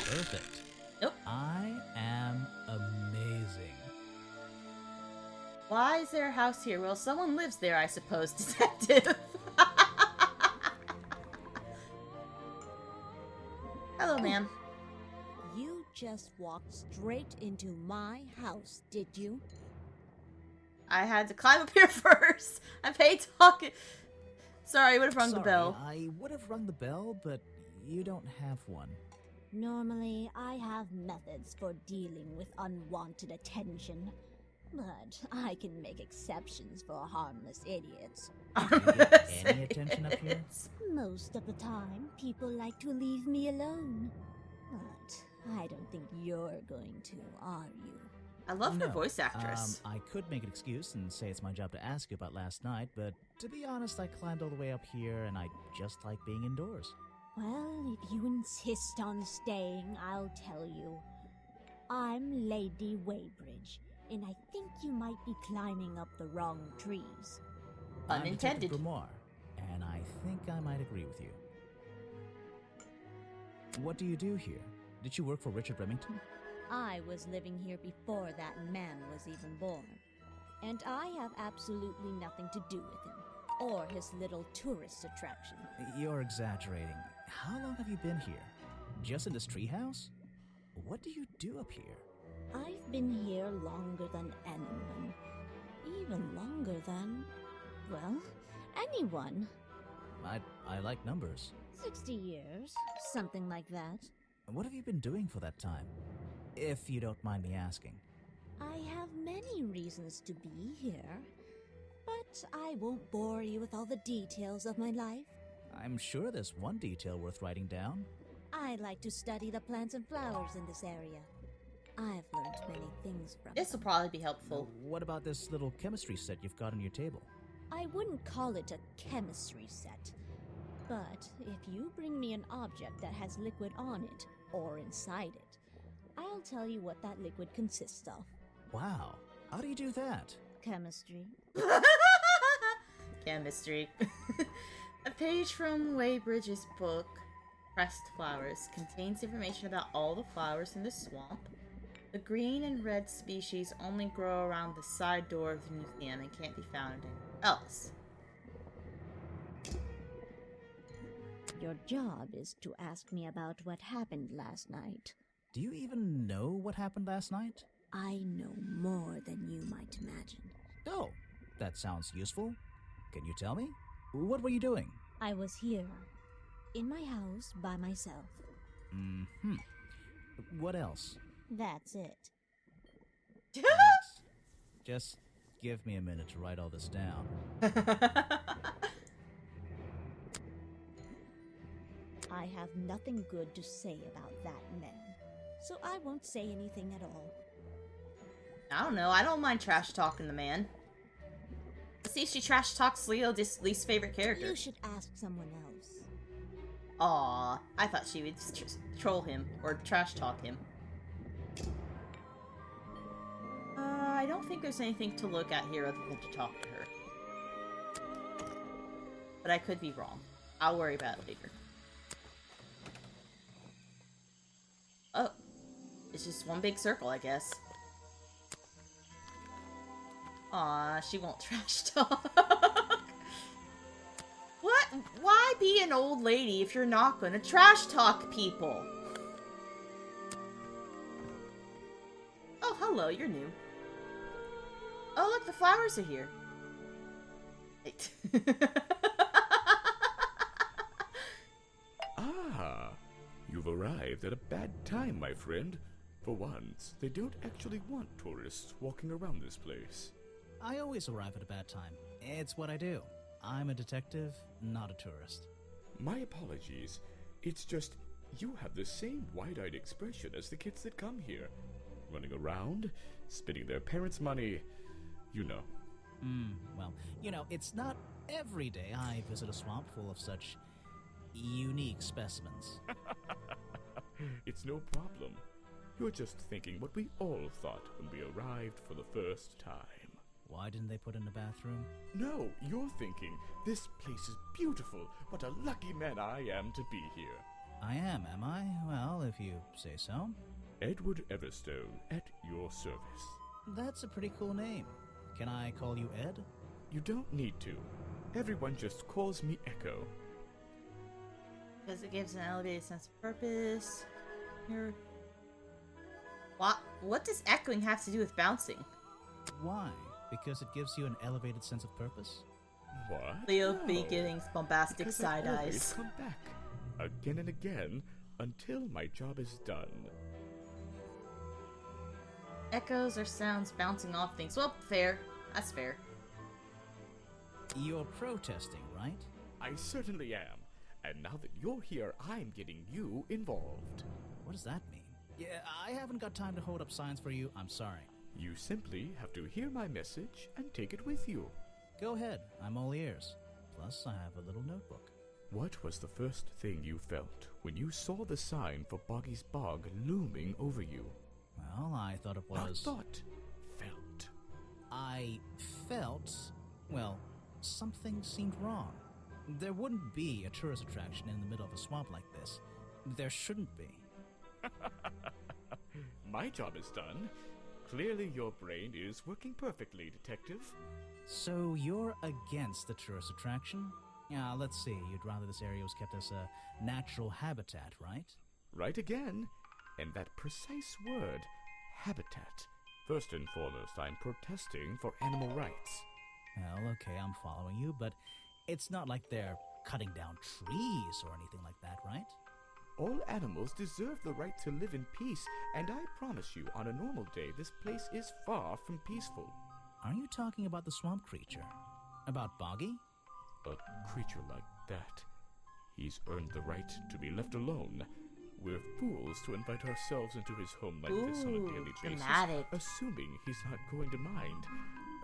Perfect. Nope. I am amazing. Why is there a house here? Well, someone lives there, I suppose, detective. Hello, ma'am. You just walked straight into my house, did you? I had to climb up here first. I paid talking. Sorry, I would have rung the bell. I would have rung the bell, but you don't have one. Normally, I have methods for dealing with unwanted attention. But I can make exceptions for harmless idiots. Do you get any attention up here? Most of the time, people like to leave me alone. But I don't think you're going to, are you? I love her No. voice actress. I could make an excuse and say it's my job to ask you about last night, but to be honest, I climbed all the way up here and I just like being indoors. Well, if you insist on staying, I'll tell you. I'm Lady Weybridge, and I think you might be climbing up the wrong trees. Unintended. I'm Detective Grimoire, and I think I might agree with you. What do you do here? Did you work for Richard Remington? I was living here before that man was even born. And I have absolutely nothing to do with him, or his little tourist attraction. You're exaggerating. How long have you been here? Just in this treehouse? What do you do up here? I've been here longer than anyone. Even longer than, well, anyone. I like numbers. 60 years, something like that. What have you been doing for that time? If you don't mind me asking. I have many reasons to be here, but I won't bore you with all the details of my life. I'm sure there's one detail worth writing down. I like to study the plants and flowers in this area. I've learned many things from This will them. probably be helpful. What about this little chemistry set you've got on your table? I wouldn't call it a chemistry set, but if you bring me an object that has liquid on it, or inside it, I'll tell you what that liquid consists of. Wow, how do you do that? Chemistry. Chemistry. A page from Weybridge's book, Pressed Flowers, contains information about all the flowers in the swamp. The green and red species only grow around the side door of the museum and can't be found anywhere else. Your job is to ask me about what happened last night. Do you even know what happened last night? I know more than you might imagine. Oh, that sounds useful. Can you tell me? What were you doing? I was here, in my house, by myself. Mm-hmm. What else? That's it. Thanks. Just give me a minute to write all this down. I have nothing good to say about that man, so I won't say anything at all. I don't know. I don't mind trash talking the man. Let's see if she trash talks Leo, this least favorite character. You should ask someone else. Aw, I thought she would troll him or trash talk him. I don't think there's anything to look at here other than to talk to her. But I could be wrong. I'll worry about it later. Oh, it's just one big circle, I guess. Aw, she won't trash talk. What? Why be an old lady if you're not gonna trash talk people? Oh, hello, you're new. Oh, look, the flowers are here. Wait. Ah, you've arrived at a bad time, my friend. For once, they don't actually want tourists walking around this place. I always arrive at a bad time. It's what I do. I'm a detective, not a tourist. My apologies. It's just, you have the same wide-eyed expression as the kids that come here. Running around, spending their parents' money, you know. Well, you know, it's not every day I visit a swamp full of such unique specimens. It's no problem. You're just thinking what we all thought when we arrived for the first time. Why didn't they put in a bathroom? No, you're thinking, this place is beautiful. What a lucky man I am to be here. I am I? Well, Well, if you say so. Edward Everstone, at your service. That's a pretty cool name. Can I call you Ed? You don't need to. Everyone just calls me Echo. Because it gives an elevated sense of purpose. Here. What does echoing have to do with bouncing? Why? Because it gives you an elevated sense of purpose? What? Leo No. beginnings, bombastic Because side I always eyes. come back again and again until my job is done. Echoes or sounds bouncing off things. Well, fair. That's fair. You're protesting, right? I certainly am. And now that you're here, I'm getting you involved. What does that mean? Yeah, I haven't got time to hold up signs for you. I'm sorry. You simply have to hear my message and take it with you. Go ahead. I'm all ears. Plus, I have a little notebook. What was the first thing you felt when you saw the sign for Boggy's Bog looming over you? Well, I thought it was... Not thought. Felt. I felt... Well, something seemed wrong. There wouldn't be a tourist attraction in the middle of a swamp like this. There shouldn't be. My job is done. Clearly your brain is working perfectly, Detective. So you're against the tourist attraction? Yeah, let's see. You'd rather this area was kept as a natural habitat, right? Right again. And that precise word, habitat. First and foremost, I'm protesting for animal rights. Well, okay, I'm following you, but it's not like they're cutting down trees or anything like that, right? All animals deserve the right to live in peace, and I promise you, on a normal day, this place is far from peaceful. Are you talking about the swamp creature? About Boggy? A creature like that. He's earned the right to be left alone. We're fools to invite ourselves into his home like this on a Ooh, daily basis, dramatic. assuming he's not going to mind.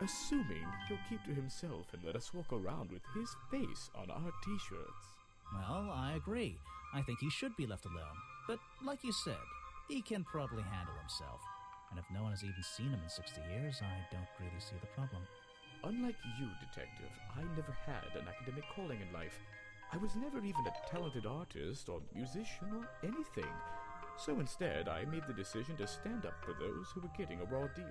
Assuming he'll keep to himself and let us walk around with his face on our t-shirts. Well, I agree. I think he should be left alone. But like you said, he can probably handle himself. And if no one has even seen him in 60 years, I don't really see the problem. Unlike you, Detective, I never had an academic calling in life. I was never even a talented artist or musician or anything. So instead, I made the decision to stand up for those who were getting a raw deal.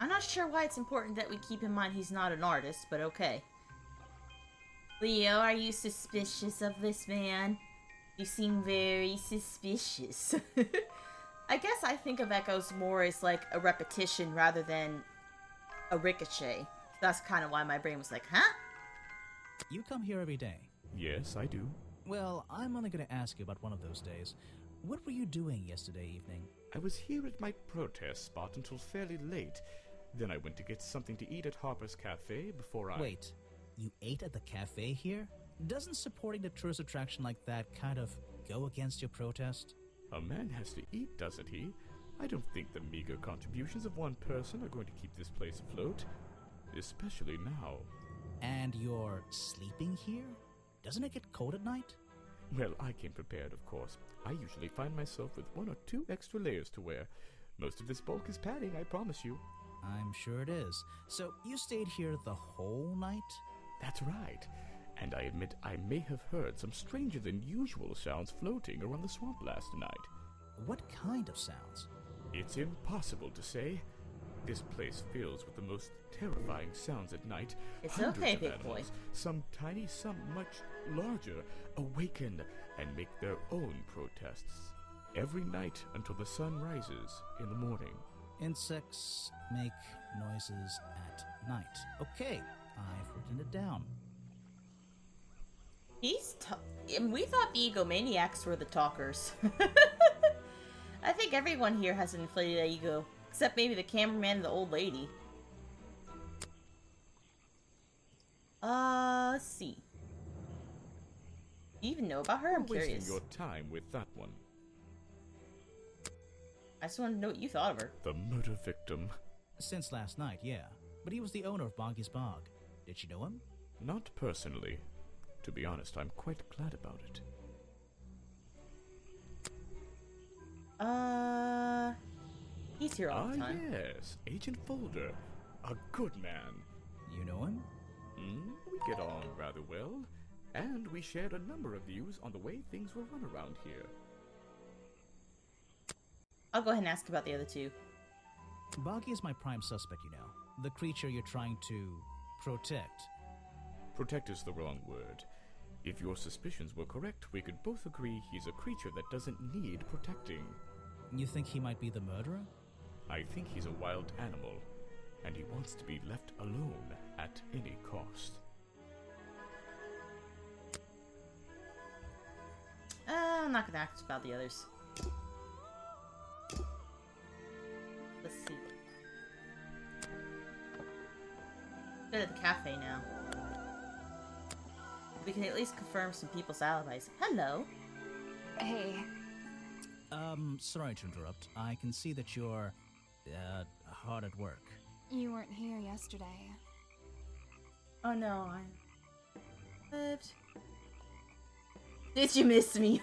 I'm not sure why it's important that we keep in mind he's not an artist, but okay. Leo, are you suspicious of this man? You seem very suspicious. I guess I think of echoes more as like a repetition rather than a ricochet. That's kind of why my brain was like, huh? You come here every day. Yes, I do. Well, I'm only going to ask you about one of those days. What were you doing yesterday evening? I was here at my protest spot until fairly late. Then I went to get something to eat at Harper's Cafe before I... Wait, you ate at the cafe here? Doesn't supporting the tourist attraction like that kind of go against your protest? A man has to eat, doesn't he? I don't think the meager contributions of one person are going to keep this place afloat. Especially now. And you're sleeping here? Doesn't it get cold at night? Well, I came prepared, of course. I usually find myself with 1 or 2 extra layers to wear. Most of this bulk is padding, I promise you. I'm sure it is. So you stayed here the whole night? That's right. And I admit I may have heard some stranger than usual sounds floating around the swamp last night. What kind of sounds? It's impossible to say. This place fills with the most terrifying sounds at night. It's Hundreds okay, of big animals, boy. some tiny, some much larger, awaken and make their own protests. Every night until the sun rises in the morning. Insects make noises at night. Okay, I've written it down. And we thought the egomaniacs were the talkers. I think everyone here has an inflated ego, except maybe the cameraman and the old lady. Let's see. Do you even know about her? I'm You're wasting curious. your time with that one. I just wanted to know what you thought of her. The murder victim. Since last night, yeah. But he was the owner of Boggy's Bog. Did she know him? Not personally. To be honest, I'm quite glad about it. He's here all the time. Yes, Agent Folder. A good man. You know him? We get on rather well. And we shared a number of views on the way things were run around here. I'll go ahead and ask about the other two. Boggy is my prime suspect, you know. The creature you're trying to protect. Protect is the wrong word. If your suspicions were correct, we could both agree he's a creature that doesn't need protecting. You think he might be the murderer? I think he's a wild animal, and he wants to be left alone at any cost. I'm not gonna ask about the others. Let's see. Good at the cafe now. We can at least confirm some people's alibis. Hello. Hey. Sorry to interrupt. I can see that you're, hard at work. You weren't here yesterday. Oh no, What? Did you miss me?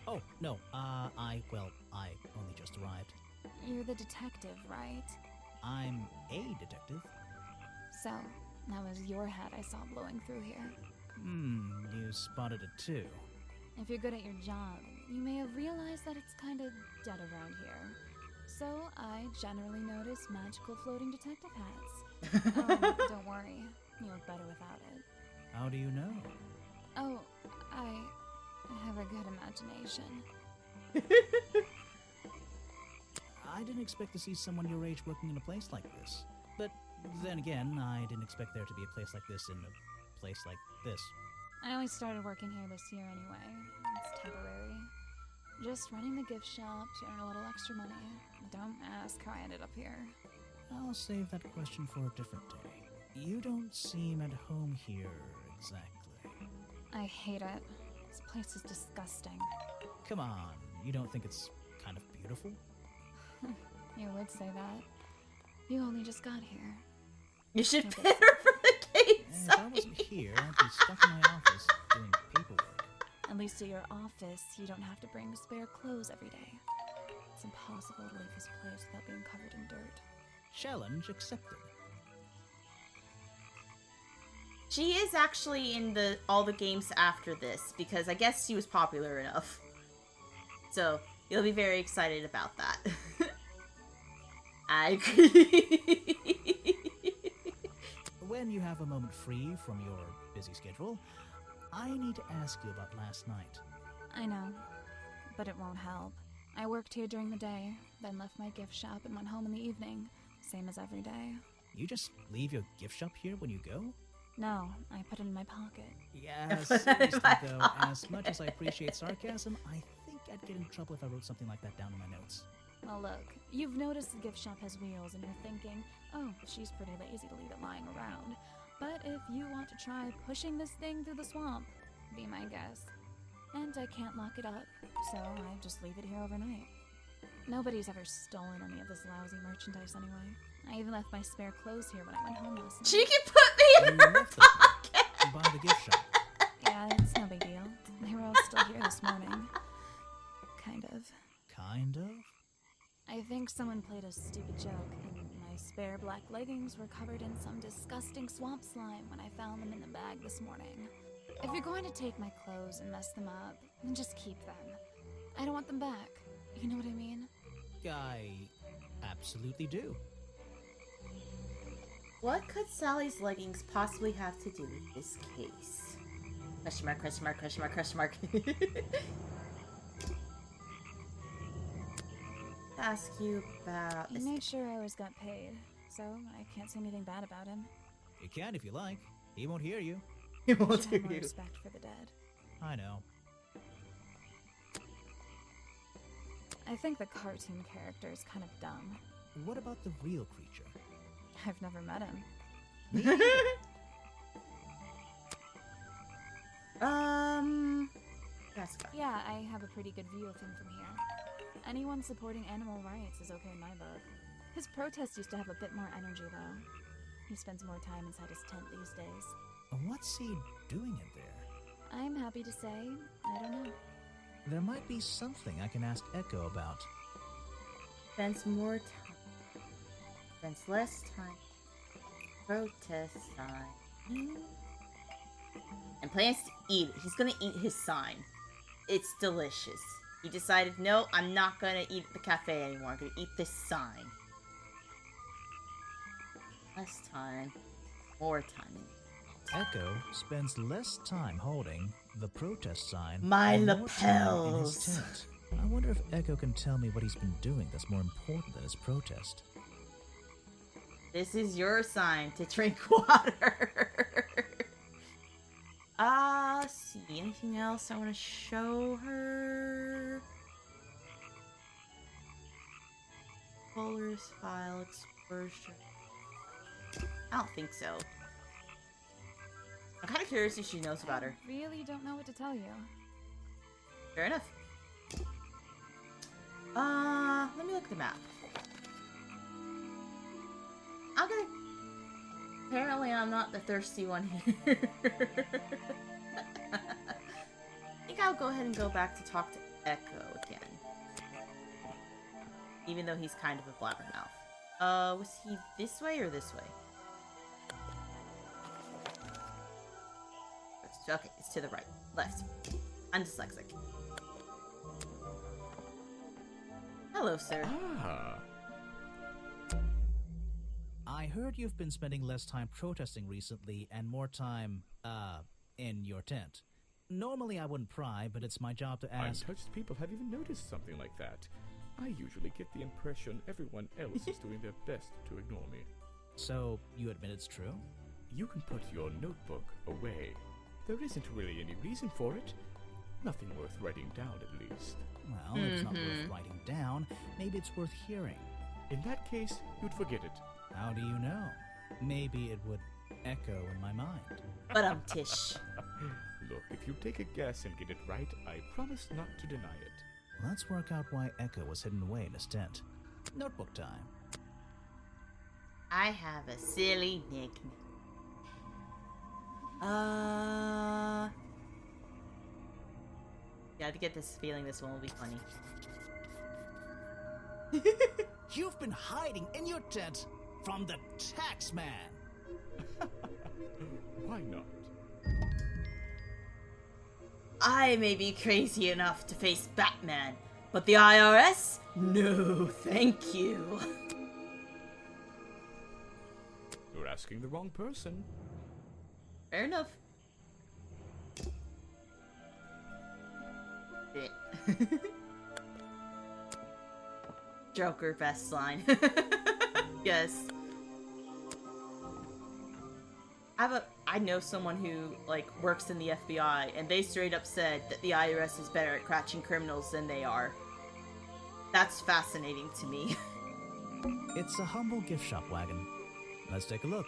Oh, no, I only just arrived. You're the detective, right? I'm a detective. So, that was your head I saw blowing through here. You spotted it too. If you're good at your job, you may have realized that it's kinda dead around here. So, I generally notice magical floating detective hats. Don't worry, you look better without it. How do you know? Oh, I have a good imagination. I didn't expect to see someone your age working in a place like this. But then again, I didn't expect there to be a place like this in a place like this. I only started working here this year anyway. It's temporary. Just running the gift shop to earn a little extra money. Don't ask how I ended up here. I'll save that question for a different day. You don't seem at home here, exactly. I hate it. This place is disgusting. Come on, you don't think it's kind of beautiful? You would say that. You only just got here. You should pit her for the case. If I wasn't here, I'd be stuck in my office doing paperwork. At least at your office, you don't have to bring spare clothes every day. It's impossible to leave this place without being covered in dirt. Challenge accepted. She is actually in all the games after this, because I guess she was popular enough. So, you'll be very excited about that. I agree. When you have a moment free from your busy schedule, I need to ask you about last night. I know, but it won't help. I worked here during the day, then left my gift shop and went home in the evening, same as every day. You just leave your gift shop here when you go? No, I put it in my pocket. Yeah, seriously though, as much as I appreciate sarcasm, I think I'd get in trouble if I wrote something like that down in my notes. Well, look, you've noticed the gift shop has wheels and you're thinking, oh, she's pretty lazy to leave it lying around. But if you want to try pushing this thing through the swamp, be my guest. And I can't lock it up, so I just leave it here overnight. Nobody's ever stolen any of this lousy merchandise anyway. I even left my spare clothes here when I went home last night. She can put me in her pocket! By the gift shop. Yeah, it's no big deal. They were all still here this morning. Kind of. Kind of? I think someone played a stupid joke, and my spare black leggings were covered in some disgusting swamp slime when I found them in the bag this morning. If you're going to take my clothes and mess them up, then just keep them. I don't want them back. You know what I mean? I absolutely do. What could Sally's leggings possibly have to do with this case? Question mark, question mark, question mark, question mark. Ask you about He this. made sure I always got paid, so I can't say anything bad about him. You can if you like. He won't hear you. He I won't should do have more you. respect for the dead. I know. I think the cartoon character is kind of dumb. What about the real creature? I've never met him. Jessica. Yeah, I have a pretty good view of him from here. Anyone supporting animal rights is okay in my book. His protest used to have a bit more energy, though. He spends more time inside his tent these days. What's he doing in there? I'm happy to say, I don't know. There might be something I can ask Echo about. Spends more time. Spends less time. Protest sign. and plans to eat it. He's gonna eat his sign. It's delicious. He decided, no, I'm not gonna eat at the cafe anymore. I'm gonna eat this sign. Less time. More time. Echo spends less time holding the protest sign. My and more time in his lapels. tent. I wonder if Echo can tell me what he's been doing that's more important than his protest. This is your sign to drink water. See, anything else I want to show her? Polaris file exposure. I don't think so. I'm kind of curious if she knows about her. I really don't know what to tell you. Fair enough. Let me look at the map. Okay. Apparently I'm not the thirsty one here. I think I'll go ahead and go back to talk to Echo again. Even though he's kind of a blabbermouth. Was he this way or this way? Okay, it's to the right. Left. I'm dyslexic. Hello, sir. Ah. I heard you've been spending less time protesting recently and more time, in your tent. Normally I wouldn't pry, but it's my job to ask. Untouched people have even noticed something like that. I usually get the impression everyone else is doing their best to ignore me. So, you admit it's true? You can put your notebook away. There isn't really any reason for it. Nothing worth writing down, at least. Well, if it's not worth writing down, maybe it's worth hearing. In that case, you'd forget it. How do you know? Maybe it would echo in my mind. But Tish. Look, if you take a guess and get it right, I promise not to deny it. Let's work out why Echo was hidden away in his tent. Notebook time. I have a silly nickname. Yeah, I get this feeling this one will be funny. You've been hiding in your tent from the tax man. Why not? I may be crazy enough to face Batman, but the IRS? No, thank you. You're asking the wrong person. Fair enough. Joker best line. Yes. I know someone who works in the FBI, and they straight up said that the IRS is better at catching criminals than they are. That's fascinating to me. It's a humble gift shop wagon. Let's take a look.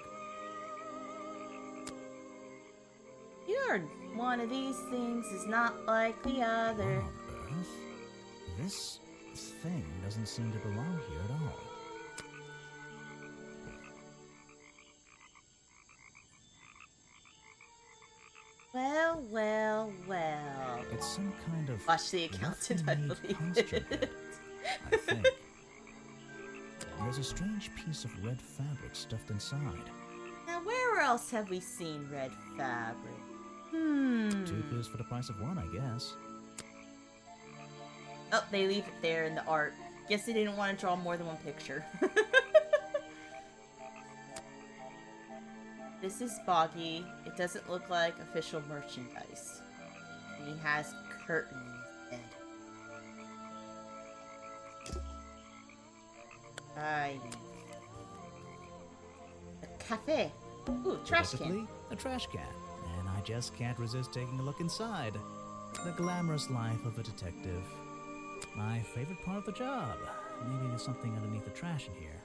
You're one of these things is not like the other. What on earth? This thing doesn't seem to belong here at all. Well, well, well. It's some kind of Watch the accountant, I weapon-made believe costume it. bed, I think. There's a strange piece of red fabric stuffed inside. Now, where else have we seen red fabric? Two clues for the price of one, I guess. Oh, they leave it there in the art. Guess they didn't want to draw more than one picture. This is Boggy. It doesn't look like official merchandise. He has curtains instead. A cafe. Ooh, trash can. Basically, a trash can. And I just can't resist taking a look inside. The glamorous life of a detective. My favorite part of the job. Maybe there's something underneath the trash in here.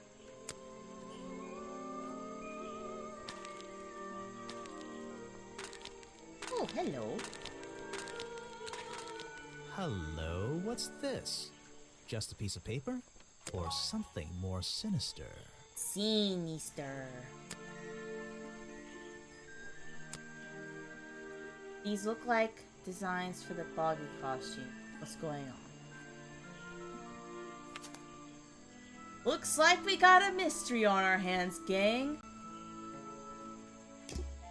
Oh, hello. Hello, what's this? Just a piece of paper? Or something more sinister? Sinister. These look like designs for the Boggy costume. What's going on? Looks like we got a mystery on our hands, gang.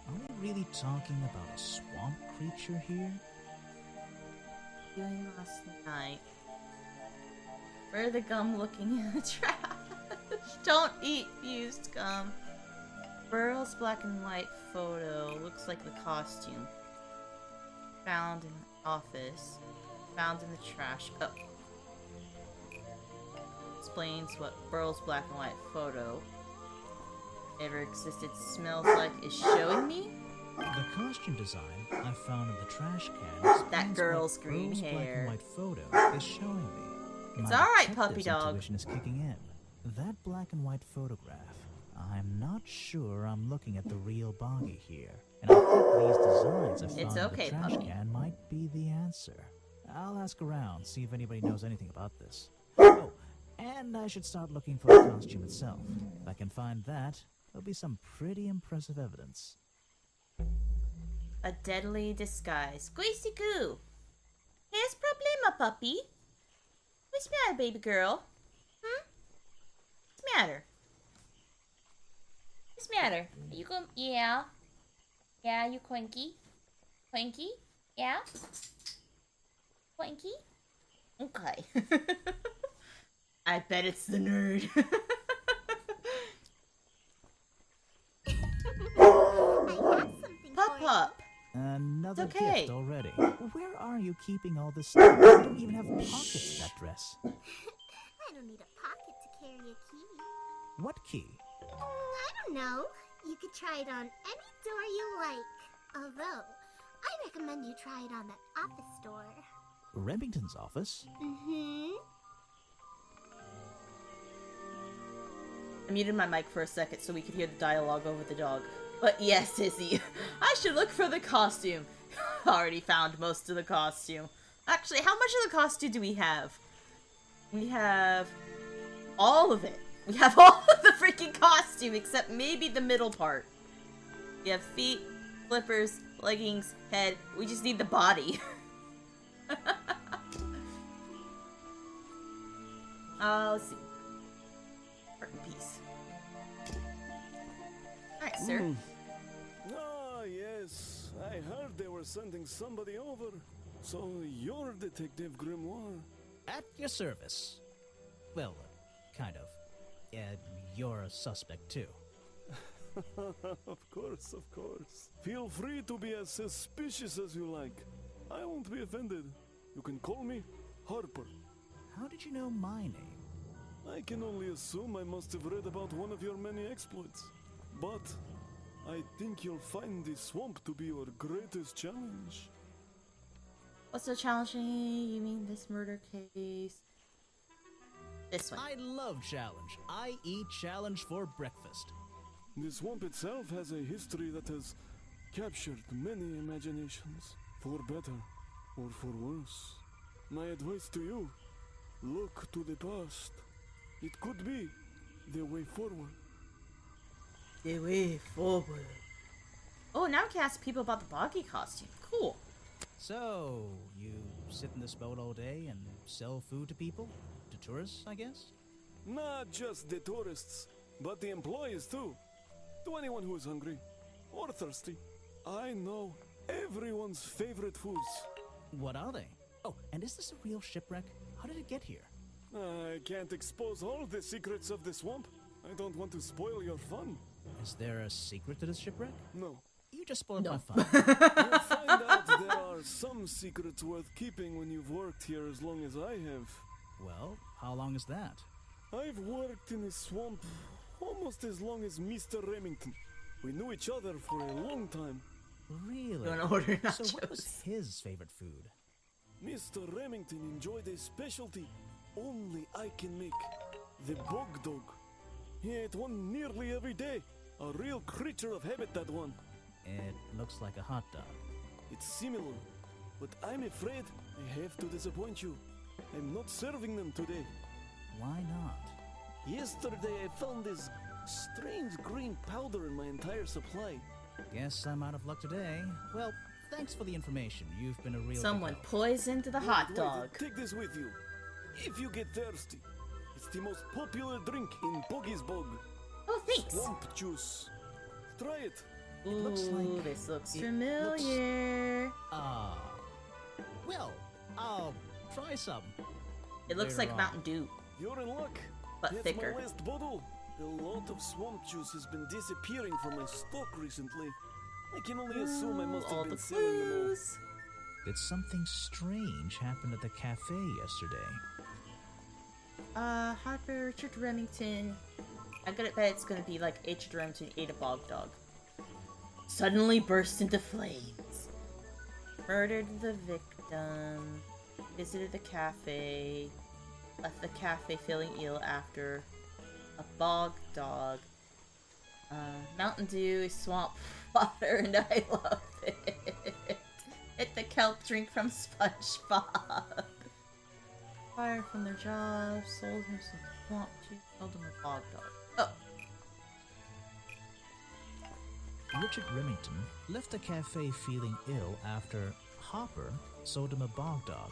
Are we really talking about a swamp swamp creature here? Doing last night. Where the gum looking in the trash? Don't eat used gum. Burl's black and white photo looks like the costume. Found in the office. Found in the trash. Oh. Explains what Burl's black and white photo ever existed smells like is showing me. The costume design I found in the trash can explains That girl's what green Burl's black hair. and white photo is showing me. It's My alright, detective's puppy dog. intuition is kicking in. That black and white photograph. I'm not sure I'm looking at the real Boggy here, and I think these designs I found It's okay, in the trash puppy. can might be the answer. I'll ask around, see if anybody knows anything about this. Oh, and I should start looking for the costume itself. If I can find that, there'll be some pretty impressive evidence. A deadly disguise. Squeezy goo. Here's problema, puppy. What's the matter, baby girl? What's the matter? What's the matter? Are you going? Yeah. Yeah, you Quinky. Quinky? Yeah? Quinky? Okay. I bet it's the nerd. Pup Pup. Another It's okay. gift already. Where are you keeping all this stuff? You don't even have pockets in that dress. I don't need a pocket to carry a key. What key? I don't know. You could try it on any door you like. Although, I recommend you try it on that office door. Remington's office? Mm-hmm. I muted my mic for a second so we could hear the dialogue over the dog. But yes, Izzy, I should look for the costume. Already found most of the costume. Actually, how much of the costume do we have? We have all of it. We have all of the freaking costume except maybe the middle part. We have feet, flippers, leggings, head. We just need the body. Let's see. Art in peace. Alright, sir. Ah, yes. I heard they were sending somebody over. So you're Detective Grimoire. At your service. Well, kind of. You're a suspect too. Of course, of course. Feel free to be as suspicious as you like. I won't be offended. You can call me Harper. How did you know my name? I can only assume I must have read about one of your many exploits. But I think you'll find this swamp to be your greatest challenge. What's so challenging? You mean this murder case? This one. I love challenge. I eat challenge for breakfast. The swamp itself has a history that has captured many imaginations, for better or for worse. My advice to you, look to the past. It could be the way forward. The way forward. Oh, now I can ask people about the Boggy costume. Cool. So, you sit in this boat all day and sell food to people? To tourists, I guess? Not just the tourists, but the employees too. To anyone who is hungry or thirsty. I know everyone's favorite foods. What are they? Oh, and is this a real shipwreck? How did it get here? I can't expose all the secrets of the swamp. I don't want to spoil your fun. Is there a secret to this shipwreck? No. You just spoiled No. my fun. You'll find out there are some secrets worth keeping when you've worked here as long as I have. Well, how long is that? I've worked in the swamp almost as long as Mr. Remington. We knew each other for a long time. Really? You wanna order So what nachos? was his favorite food? Mr. Remington enjoyed a specialty only I can make. The bog dog. He ate one nearly every day. A real creature of habit, that one. It looks like a hot dog. It's similar, but I'm afraid I have to disappoint you. I'm not serving them today. Why not? Yesterday I found this strange green powder in my entire supply. Guess I'm out of luck today. Well, thanks for the information. You've been a real Someone big help. poisoned the hot Wait, dog. take this with you. If you get thirsty, it's the most popular drink in Boggy's Bog. Oh, thanks. Swamp juice. Try it. It looks Ooh, like this looks it familiar. Well, I'll try some. It looks later like on. Mountain Dew, You're in luck. but That's thicker. my last bottle. A lot of swamp juice has been disappearing from my stock recently. I can only assume I must all have the been selling them all. clues. Did something strange happen at the cafe yesterday? Harper, Richard Remington. I bet it's gonna be like Richard Remington ate a bog dog. Suddenly burst into flames. Murdered the victim. Visited the cafe. Left the cafe feeling ill after a bog dog. Mountain Dew is swamp water, and I love it. Hit the kelp drink from SpongeBob. Fired from their jobs, sold him some swamp juice, sold him a bog dog. Oh, Richard Remington left the cafe feeling ill after Hopper sold him a bog dog.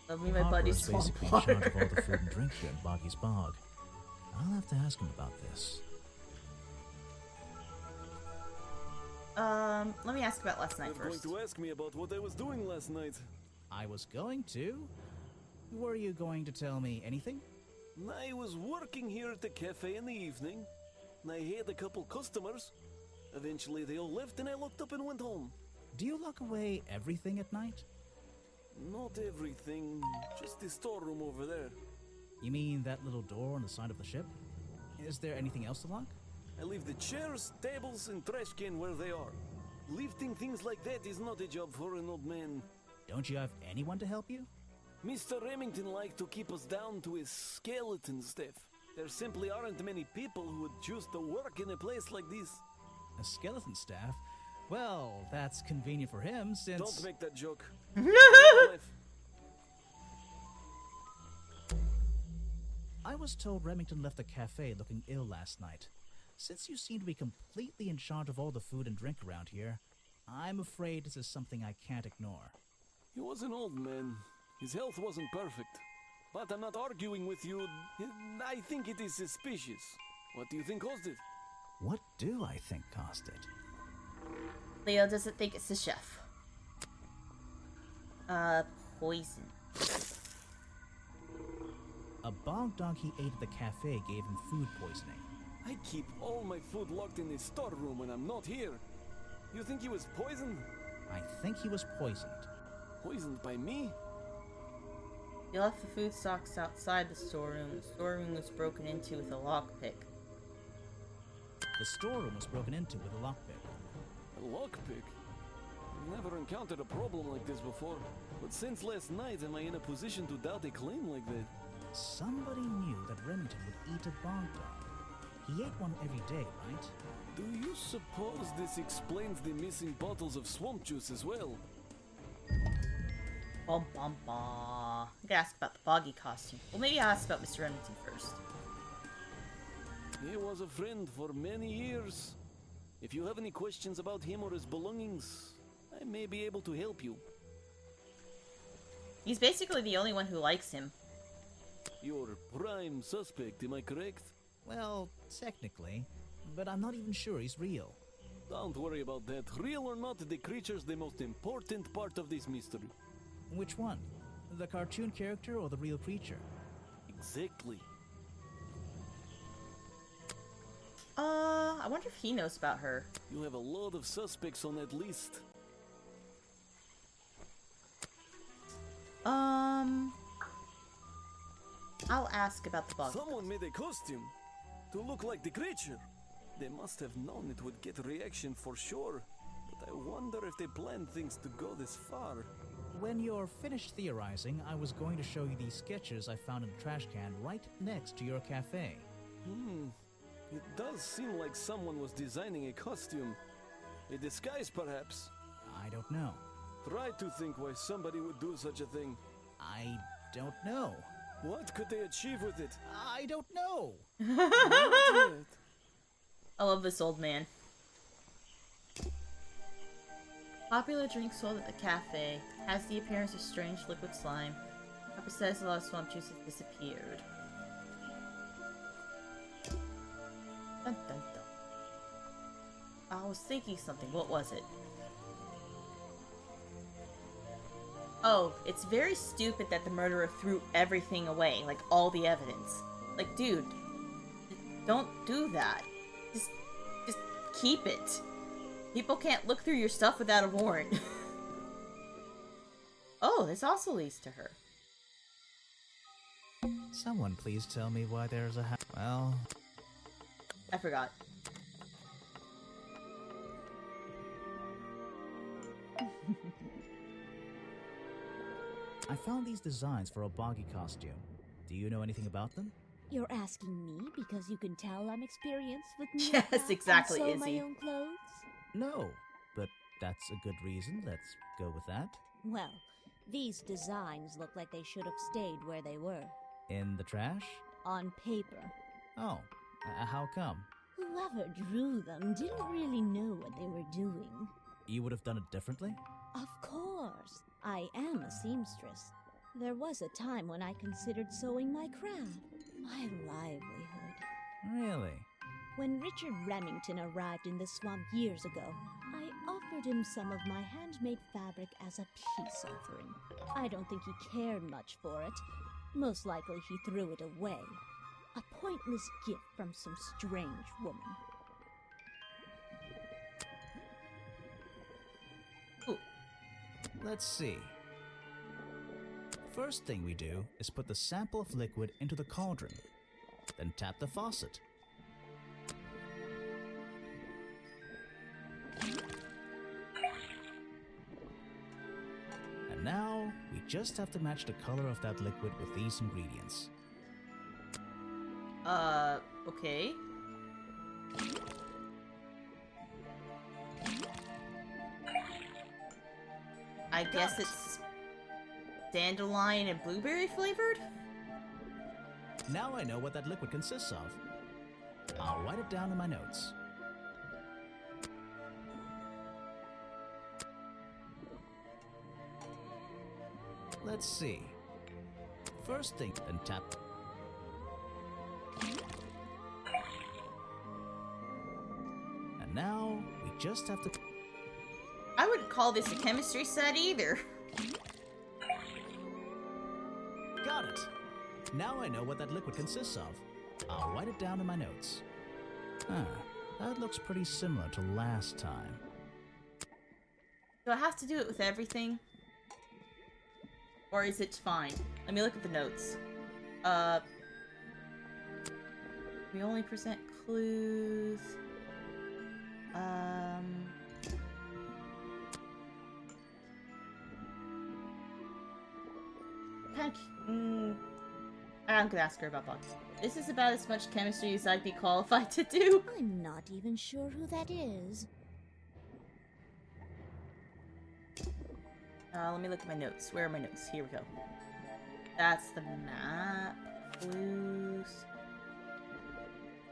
love me my Hopper buddy's is swamp basically in water. charge of all the food and drink here in Boggy's Bog. I'll have to ask him about this. Let me ask about last night You're going first. to ask me about what I was doing last night. I was going to. Were you going to tell me anything? I was working here at the cafe in the evening. I had a couple customers. Eventually they all left and I locked up and went home. Do you lock away everything at night? Not everything, just the storeroom over there. You mean that little door on the side of the ship? Is there anything else to lock? I leave the chairs, tables, and trash can where they are. Lifting things like that is not a job for an old man. Don't you have anyone to help you? Mr. Remington liked to keep us down to his skeleton staff. There simply aren't many people who would choose to work in a place like this. A skeleton staff? Well, that's convenient for him since... Don't make that joke. I was told Remington left the cafe looking ill last night. Since you seem to be completely in charge of all the food and drink around here, I'm afraid this is something I can't ignore. He was an old man. His health wasn't perfect. But I'm not arguing with you. I think it is suspicious. What do you think caused it? What do I think caused it? Leo doesn't think it's the chef. Poison. A bog dog he ate at the cafe gave him food poisoning. I keep all my food locked in the storeroom when I'm not here. You think he was poisoned? I think he was poisoned. Poisoned by me? He left the food stocks outside the storeroom. The storeroom was broken into with a lockpick. The storeroom was broken into with a lockpick. A lockpick? I've never encountered a problem like this before. But since last night, am I in a position to doubt a claim like that? Somebody knew that Remington would eat a bog dog. He ate one every day, right? Do you suppose this explains the missing bottles of swamp juice as well? Bum bum bum. I gotta ask about the boggy costume. Well, maybe I'll ask about Mr. Remington first. He was a friend for many years. If you have any questions about him or his belongings, I may be able to help you. He's basically the only one who likes him. You're prime suspect, am I correct? Well, technically, but I'm not even sure he's real. Don't worry about that. Real or not, the creature's the most important part of this mystery. Which one? The cartoon character or the real creature? Exactly. I wonder if he knows about her. You have a lot of suspects on that list. I'll ask about the boggy. Someone made a costume to look like the creature. They must have known it would get a reaction for sure. But I wonder if they planned things to go this far. When you're finished theorizing, I was going to show you these sketches I found in the trash can right next to your cafe. It does seem like someone was designing a costume. A disguise, perhaps. I don't know. Try to think why somebody would do such a thing. I don't know. What could they achieve with it? I don't know. I love this old man. Popular drink sold at the cafe has the appearance of strange liquid slime. Papa says a lot of swamp juice has disappeared. Dun, dun, dun. I was thinking something. What was it? Oh, it's very stupid that the murderer threw everything away, like all the evidence. Like, dude, don't do that. Just keep it. People can't look through your stuff without a warrant. Oh, this also leads to her. Someone please tell me why there's a well... I forgot. I found these designs for a boggy costume. Do you know anything about them? You're asking me because you can tell I'm experienced with Yes, makeup exactly, and sew Izzy. my own clothes? No, but that's a good reason. Let's go with that. Well, these designs look like they should have stayed where they were. In the trash? On paper. Oh, how come? Whoever drew them didn't really know what they were doing. You would have done it differently? Of course. I am a seamstress. There was a time when I considered sewing my craft, my livelihood. Really? When Richard Remington arrived in the swamp years ago, I offered him some of my handmade fabric as a peace offering. I don't think he cared much for it. Most likely he threw it away. A pointless gift from some strange woman. Ooh. Let's see. First thing we do is put the sample of liquid into the cauldron. Then tap the faucet. And now, we just have to match the color of that liquid with these ingredients. Okay. I guess it's dandelion and blueberry flavored? Now I know what that liquid consists of. I'll write it down in my notes. Let's see. First thing, then tap. And now, we just have to... I wouldn't call this a chemistry set either. Got it! Now I know what that liquid consists of. I'll write it down in my notes. Huh, that looks pretty similar to last time. Do I have to do it with everything? Or is it fine? Let me look at the notes. We only present clues. I'm gonna ask her about bugs. This is about as much chemistry as I'd be qualified to do. I'm not even sure who that is. Let me look at my notes. Where are my notes? Here we go. That's the map. Clues.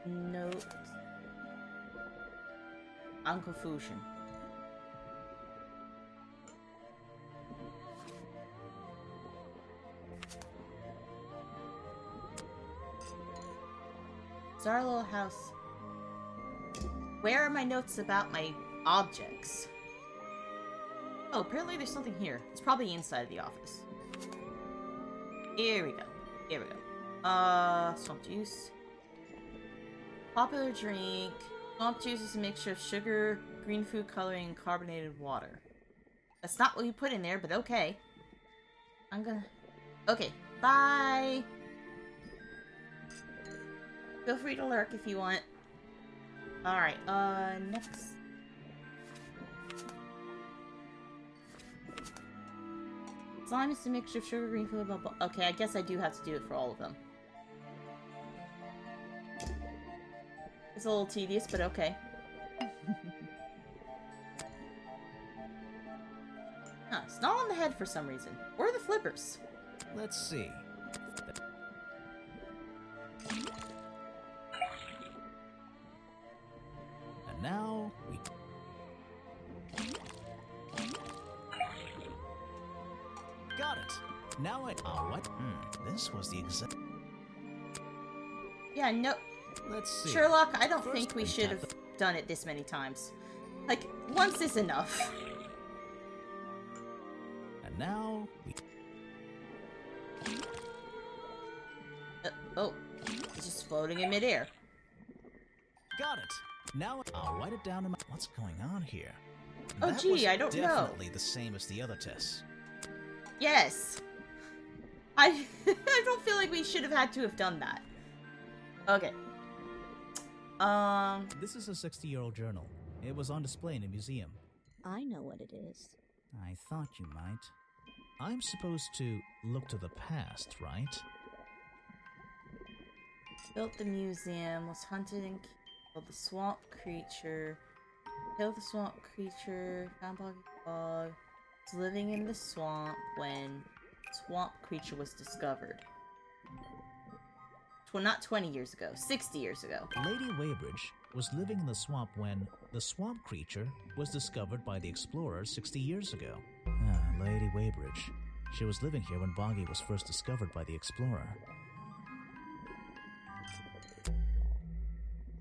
Notes. Uncle Fusion. It's our little house. Where are my notes about my objects? Oh, apparently there's something here. It's probably inside of the office. Here we go. Here we go. Swamp juice. Popular drink. Swamp juice is a mixture of sugar, green food coloring, and carbonated water. That's not what you put in there, but okay. I'm gonna... Okay, bye! Feel free to lurk if you want. Alright, next. Slime is a mixture of sugar, green food, blah, blah. Okay, I guess I do have to do it for all of them. It's a little tedious, but okay. Huh, it's not on the head for some reason. Or the flippers. Let's see. And now, we... Got it! Now I... Oh, what? This was the exact... Yeah, no... Let's see. Sherlock, I don't First think we we should tap have... done it this many times. Like, once is enough. And now we... Oh, it's just floating in midair. Got it. Now I'll write it down in my... What's going on here? Oh, That gee, was I don't know. definitely the same as the other tests. Yes. I don't feel like we should have had to have done that. Okay. This is a 60-year-old journal. It was on display in a museum. I know what it is. I thought you might. I'm supposed to look to the past, right? Built the museum, was hunted and killed the swamp creature. Killed the swamp creature, found Boggy Bog. Was living in the swamp when swamp creature was discovered. Well, not 20 years ago, 60 years ago. Lady Weybridge was living in the swamp when the swamp creature was discovered by the explorers 60 years ago. Lady Weybridge. She was living here when Boggy was first discovered by the explorer.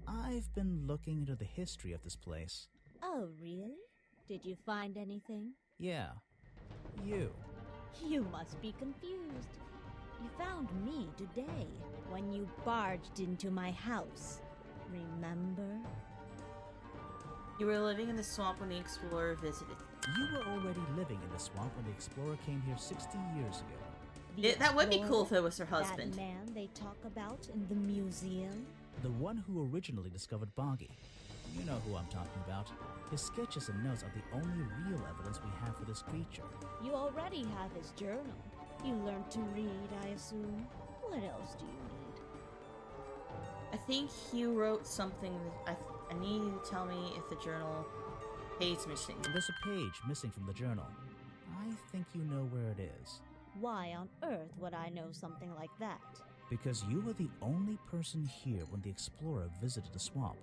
I've been looking into the history of this place. Oh, really? Did you find anything? Yeah. You. You must be confused. You found me today, when you barged into my house. Remember? You were living in the swamp when the explorer visited. You were already living in the swamp when the explorer came here 60 years ago. That would be cool if it was her husband. That man they talk about in the museum? The one who originally discovered Boggy. You know who I'm talking about. His sketches and notes are the only real evidence we have for this creature. You already have his journal. You learned to read, I assume. What else do you need? I think you wrote something that I need you to tell me if the journal page missing. There's a page missing from the journal. I think you know where it is. Why on earth would I know something like that? Because you were the only person here when the explorer visited the swamp.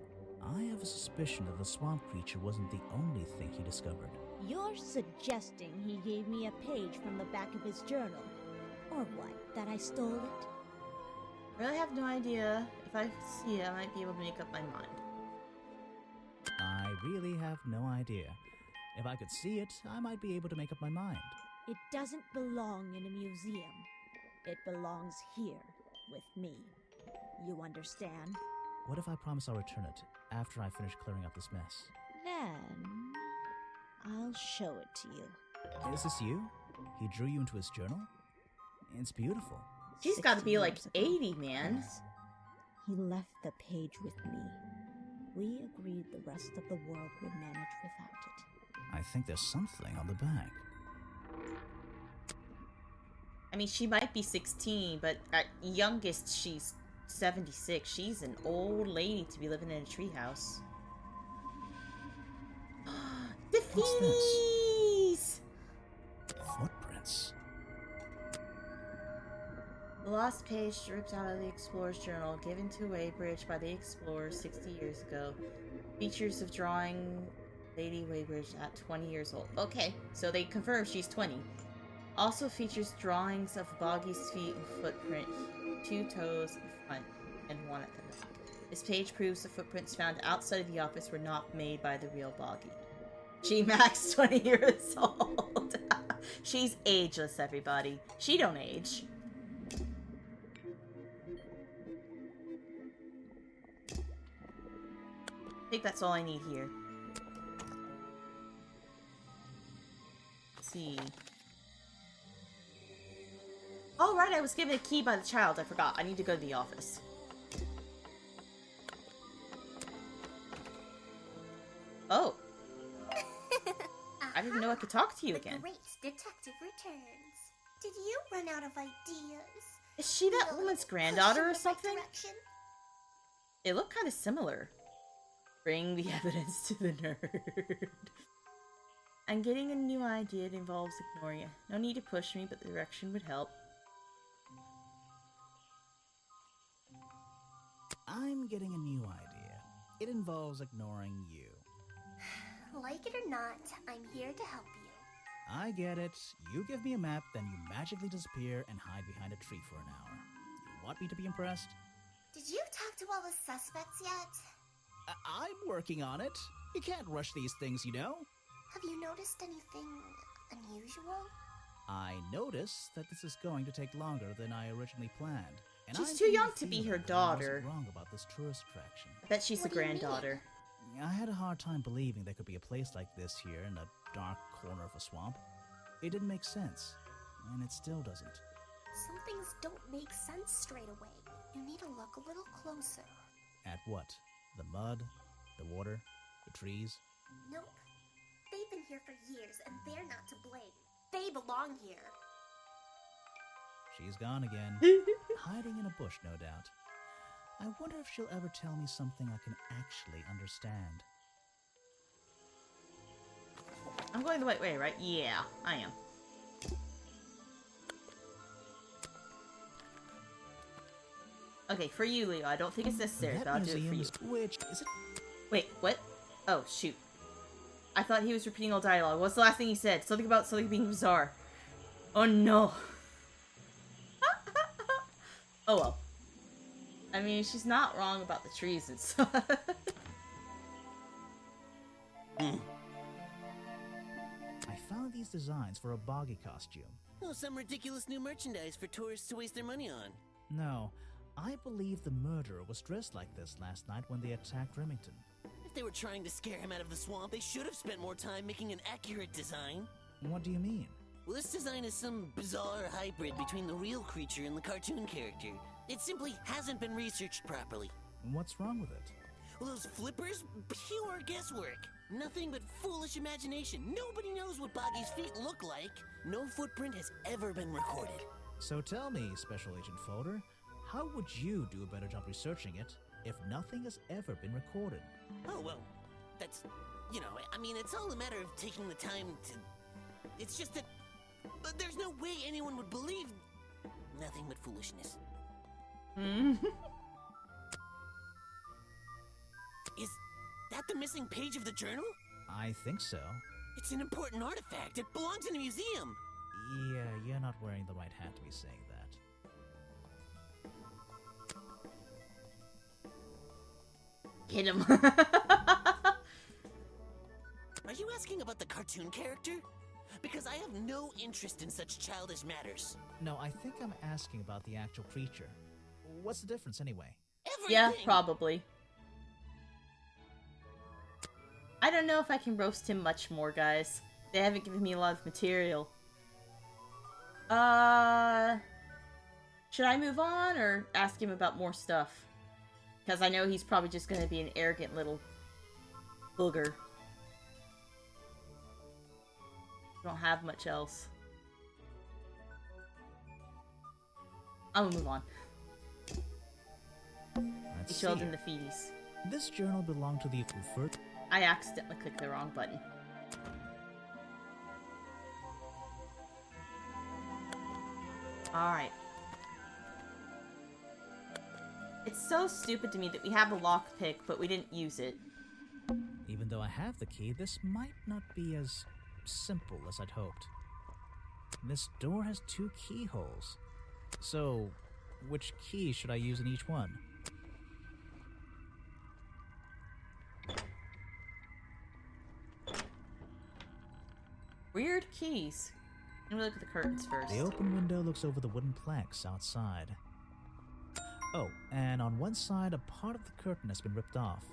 I have a suspicion that the swamp creature wasn't the only thing he discovered. You're suggesting he gave me a page from the back of his journal? Or what, that I stole it? I really have no idea. If I see it, I might be able to make up my mind. I really have no idea. If I could see it, I might be able to make up my mind. It doesn't belong in a museum. It belongs here, with me. You understand? What if I promise I'll return it after I finish clearing up this mess? Then I'll show it to you. Is this you? He drew you into his journal? It's beautiful. She's got to be like 60 years ago. 80, man. Yes. He left the page with me. We agreed the rest of the world would manage without it. I think there's something on the back. I mean, she might be 16, but at youngest, she's 76. She's an old lady to be living in a treehouse. The Feenies! Footprints. The lost page ripped out of the explorer's journal, given to Weybridge by the explorer 60 years ago. Features of drawing Lady Weybridge at 20 years old. Okay, so they confirm she's 20. Also features drawings of Boggy's feet and footprint, 2 toes at the front and 1 at the back. This page proves the footprints found outside of the office were not made by the real Boggy. She max 20 years old. She's ageless, everybody. She don't age. I think that's all I need here. Let's see. Oh, right, I was given a key by the child. I forgot. I need to go to the office. Oh. I didn't know I could talk to you again. The great detective returns. Did you run out of ideas? Is she that Will woman's push granddaughter in or the right something? direction? They look kind of similar. Bring the evidence to the nerd. I'm getting a new idea. It involves ignoring it. No need to push me, but the direction would help. I'm getting a new idea. It involves ignoring you. Like it or not, I'm here to help you. I get it. You give me a map, then you magically disappear and hide behind a tree for an hour. You want me to be impressed? Did you talk to all the suspects yet? I'm working on it. You can't rush these things, you know. Have you noticed anything unusual? I notice that this is going to take longer than I originally planned. And She's I'm too getting young the to be feeling her that I wasn't daughter. wrong about this tourist attraction. I bet she's What the do you mean? granddaughter. I had a hard time believing there could be a place like this here in a dark corner of a swamp. It didn't make sense, and it still doesn't. Some things don't make sense straight away. You need to look a little closer. At what? The mud? The water? The trees? Nope. They've been here for years, and they're not to blame. They belong here. She's gone again. Hiding in a bush, no doubt. I wonder if she'll ever tell me something I can actually understand. I'm going the right way, right? Yeah, I am. Okay, for you, Leo. I don't think it's necessary, That but I'll do it for you. museum is which is it? Wait, what? Oh, shoot. I thought he was repeating all dialogue. What's the last thing he said? Something about something being bizarre. Oh, no. Oh, well. I mean, she's not wrong about the trees and stuff. I found these designs for a boggy costume. Oh, some ridiculous new merchandise for tourists to waste their money on. No, I believe the murderer was dressed like this last night when they attacked Remington. If they were trying to scare him out of the swamp, they should have spent more time making an accurate design. What do you mean? Well, this design is some bizarre hybrid between the real creature and the cartoon character. It simply hasn't been researched properly. What's wrong with it? Well, those flippers? Pure guesswork. Nothing but foolish imagination. Nobody knows what Boggy's feet look like. No footprint has ever been recorded. So tell me, Special Agent Folder, how would you do a better job researching it if nothing has ever been recorded? Oh, well, that's... You know, I mean, it's all a matter of taking the time to... It's just that... But there's no way anyone would believe... Nothing but foolishness. Is that the missing page of the journal? I think so. It's an important artifact. It belongs in a museum. Yeah, you're not wearing the right hat to be saying that. Hit him. Are you asking about the cartoon character? Because I have no interest in such childish matters. No, I think I'm asking about the actual creature. What's the difference anyway? Everything! Yeah, probably. I don't know if I can roast him much more, guys. They haven't given me a lot of material. Should I move on or ask him about more stuff? Because I know he's probably just going to be an arrogant little booger. Don't have much else. I'm gonna move on. Let's He see showed him here. the feeties. This journal belonged to the Ufert. I accidentally clicked the wrong button. Alright. It's so stupid to me that we have a lockpick, but we didn't use it. Even though I have the key, this might not be as simple as I'd hoped. This door has 2 keyholes. So, which key should I use in each one? Weird keys. Let me look at the curtains first. The open window looks over the wooden planks outside. Oh, and on one side, a part of the curtain has been ripped off.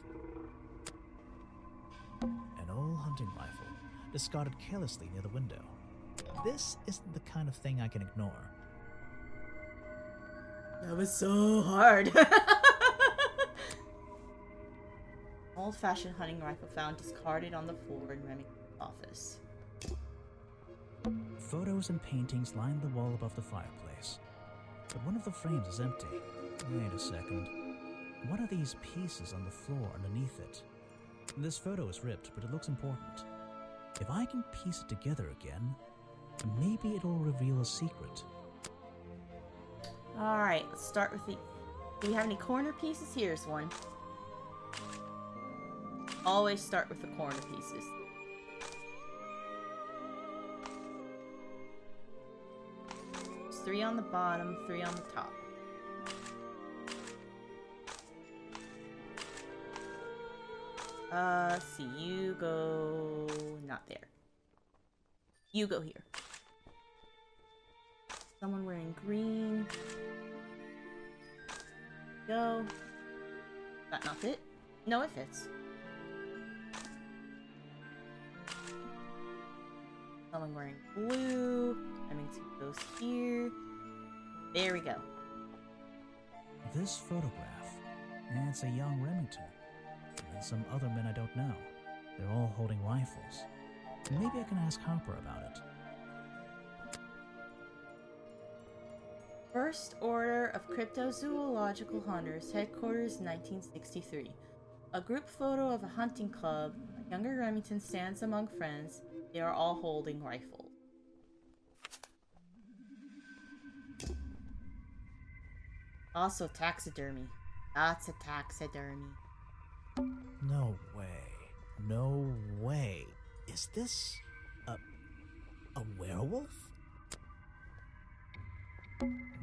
An old hunting rifle, discarded carelessly near the window. This isn't the kind of thing I can ignore. That was so hard. Old-fashioned hunting rifle found discarded on the floor in Remington's office. Photos and paintings line the wall above the fireplace, but one of the frames is empty. Wait a second. What are these pieces on the floor underneath it? This photo is ripped, but it looks important. If I can piece it together again, maybe it'll reveal a secret. Alright, let's start with the... Do we have any corner pieces? Here's one. Always start with the corner pieces. There's 3 on the bottom, 3 on the top. See, you go... not there. You go here. Someone wearing green. Go. That not fit? No, it fits. Someone wearing blue. Remington goes here. There we go. This photograph, it's a young Remington. And some other men I don't know. They're all holding rifles. Maybe I can ask Harper about it. First Order of Cryptozoological Hunters, Headquarters, 1963. A group photo of a hunting club. A younger Remington stands among friends. They are all holding rifles. Also taxidermy. Lots of taxidermy. No way. No way. Is this a werewolf?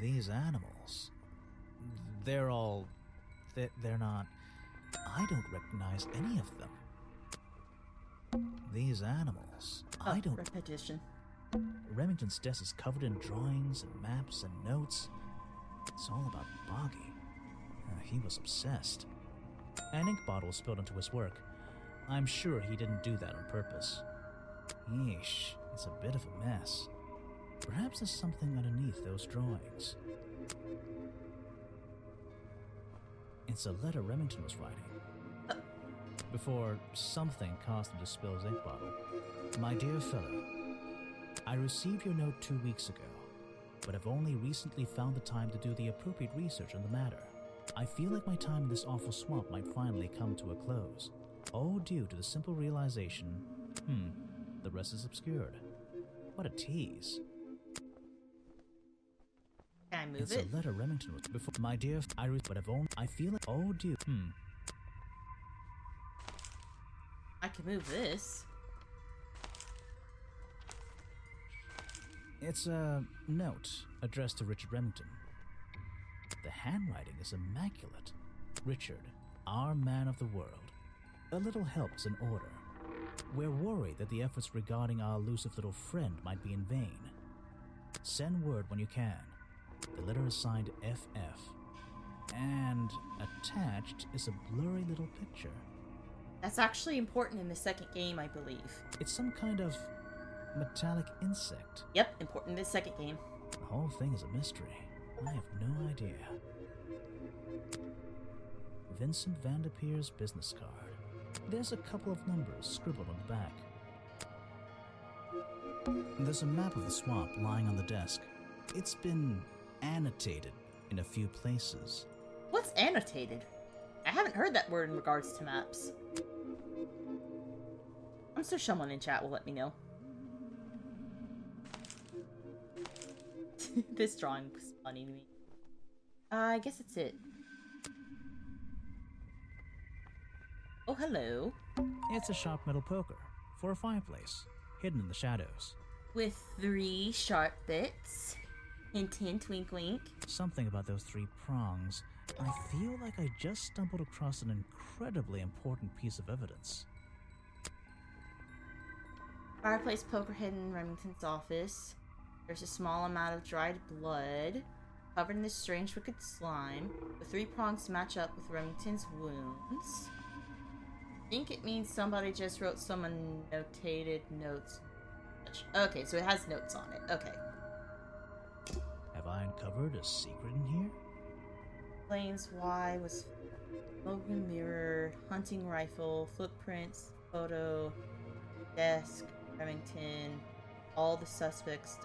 These animals, they're not, I don't recognize any of them. These animals, I don't... Repetition. Remington's desk is covered in drawings and maps and notes. It's all about Boggy. He was obsessed. An ink bottle spilled into his work. I'm sure he didn't do that on purpose. Yeesh, it's a bit of a mess. Perhaps there's something underneath those drawings. It's a letter Remington was writing. Before something caused him to spill his ink bottle. My dear fellow, I received your note 2 weeks ago, but have only recently found the time to do the appropriate research on the matter. I feel like my time in this awful swamp might finally come to a close. All due to the simple realization, the rest is obscured. What a tease. Can I move it's it? A letter Remington was before. My dear, but have only. I feel like all due. I can move this. It's a note addressed to Richard Remington. The handwriting is immaculate. Richard, our man of the world. A little help is in order. We're worried that the efforts regarding our elusive little friend might be in vain. Send word when you can. The letter is signed FF. And attached is a blurry little picture. That's actually important in the second game, I believe. It's some kind of metallic insect. Yep, important in the second game. The whole thing is a mystery. I have no idea. Vincent Vanderpeer's business card. There's a couple of numbers scribbled on the back. There's a map of the swamp lying on the desk. It's been annotated in a few places. What's annotated? I haven't heard that word in regards to maps. I'm sure someone in chat will let me know. This drawing was funny to me. I guess that's it. Oh, hello. It's a sharp metal poker for a fireplace, hidden in the shadows. With 3 sharp bits. Hint, hint, wink, wink. Something about those 3 prongs. I feel like I just stumbled across an incredibly important piece of evidence. Fireplace poker hidden in Remington's office. There's a small amount of dried blood covered in this strange wicked slime. The 3 prongs match up with Remington's wounds. I think it means somebody just wrote some annotated notes. Okay, so it has notes on it. Okay. Have I uncovered a secret in here? Explains why was smoking mirror, hunting rifle, footprints, photo, desk, Remington, all the suspects.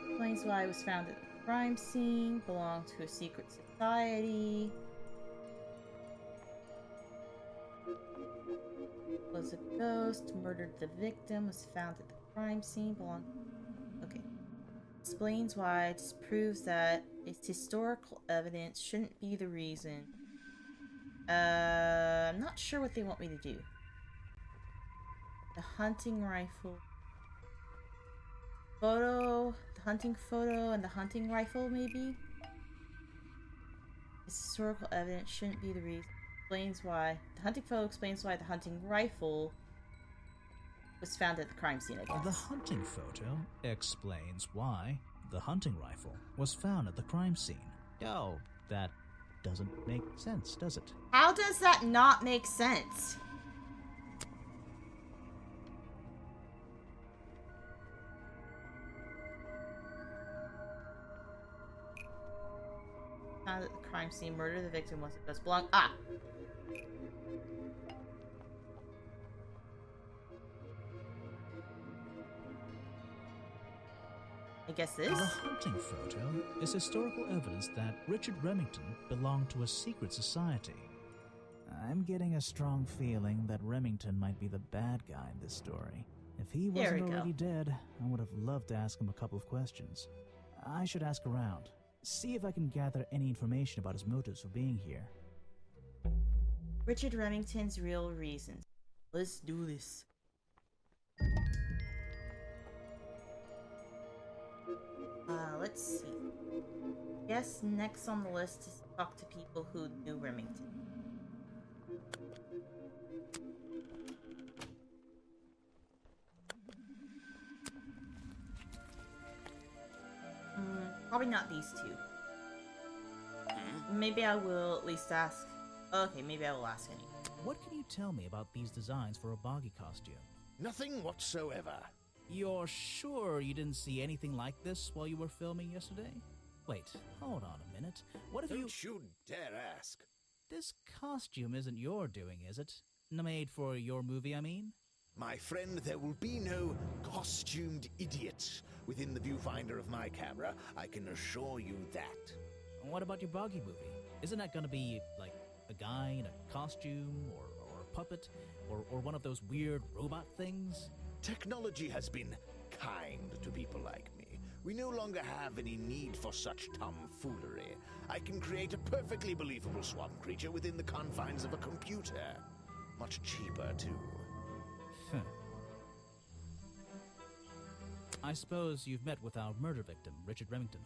Explains why it was found at the crime scene, belonged to a secret society. Was a ghost, murdered the victim, was found at the crime scene, belonged... Okay. Explains why, disproves that its historical evidence shouldn't be the reason. I'm not sure what they want me to do. The hunting rifle. Photo, the hunting photo and the hunting rifle, maybe? Its historical evidence shouldn't be the reason. hunting photo explains why the hunting rifle was found at the crime scene, I guess. The hunting photo explains why the hunting rifle was found at the crime scene. Oh, that doesn't make sense, does it? How does that not make sense? Found at the crime scene, murder the victim once it does belong. Ah! I guess this? The hunting photo is historical evidence that Richard Remington belonged to a secret society. I'm getting a strong feeling that Remington might be the bad guy in this story. If he wasn't already dead, I would have loved to ask him a couple of questions. I should ask around, see if I can gather any information about his motives for being here. Richard Remington's real reasons. Let's do this. Let's see. Guess next on the list is to talk to people who knew Remington. Probably not these two. Maybe I will at least ask. Okay, maybe I will ask any. What can you tell me about these designs for a boggy costume? Nothing whatsoever. You're sure you didn't see anything like this while you were filming yesterday? Wait, hold on a minute. What if Don't you dare ask. This costume isn't your doing, is it? Made for your movie, I mean? My friend, there will be no costumed idiots within the viewfinder of my camera. I can assure you that. What about your boggy movie? Isn't that gonna be, like, a guy in a costume, or a puppet, or one of those weird robot things? Technology has been kind to people like me. We no longer have any need for such tomfoolery. I can create a perfectly believable swamp creature within the confines of a computer. Much cheaper, too. I suppose you've met with our murder victim, Richard Remington.